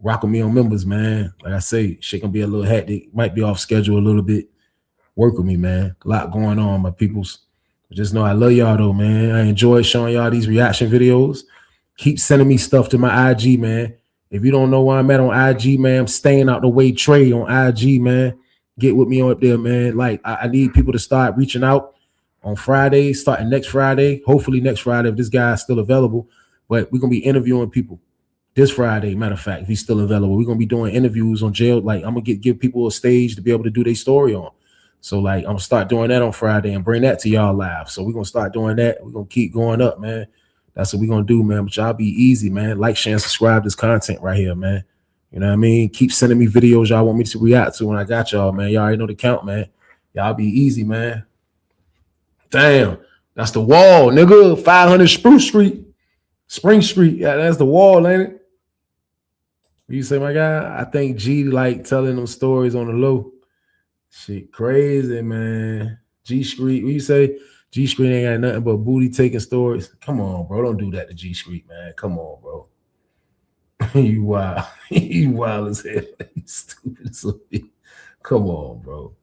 rock with me on members, man. Like I say, shit gonna be a little hectic. Might be off schedule a little bit. Work with me, man. A lot going on, my peoples. Just know I love y'all though, man. I enjoy showing y'all these reaction videos. Keep sending me stuff to my IG, man. If you don't know where I'm at on IG, man, I'm staying out the way Trey on IG, man. Get with me up there, man. Like, I need people to start reaching out on Friday, starting next Friday. Hopefully next Friday, if this guy's still available. But we're going to be interviewing people this Friday, matter of fact, if he's still available. We're going to be doing interviews on jail. Like, I'm going to give people a stage to be able to do their story on. So, like, I'm going to start doing that on Friday and bring that to y'all live. So we're going to start doing that. We're going to keep going up, man. That's what we're going to do, man. But y'all be easy, man. Like, share, and subscribe to this content right here, man. You know what I mean? Keep sending me videos y'all want me to react to when I got y'all, man. Y'all already know the count, man. Y'all be easy, man. Damn. That's the wall, nigga. 500 Spring Street. Yeah, that's the wall, ain't it? What you say, my guy? I think G like telling them stories on the low. Shit crazy, man. G Street. What you say? G Street ain't got nothing but booty taking stories. Come on, bro. Don't do that to G Street, man. Come on, bro. You wild. You wild as hell. You stupid as a bitch. Come on, bro.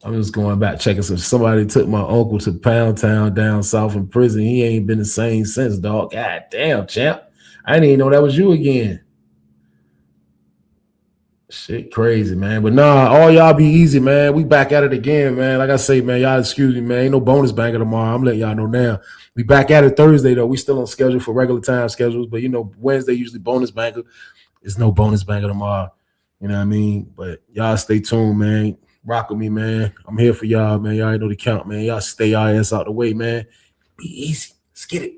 I'm just going back checking some. Somebody took my uncle to Pound Town down south in prison. He ain't been the same since, dog. God damn, champ. I didn't even know that was you again. Shit crazy, man. But nah, all y'all be easy, man. We back at it again, man. Like I say, man, y'all excuse me, man. Ain't no bonus banker tomorrow. I'm letting y'all know now. We back at it Thursday, though. We still on schedule for regular time schedules. But, you know, Wednesday usually bonus banker. There's no bonus banker tomorrow. You know what I mean? But y'all stay tuned, man. Rock with me, man. I'm here for y'all, man. Y'all already know the count, man. Y'all stay y'all ass out the way, man. Be easy. Let's get it.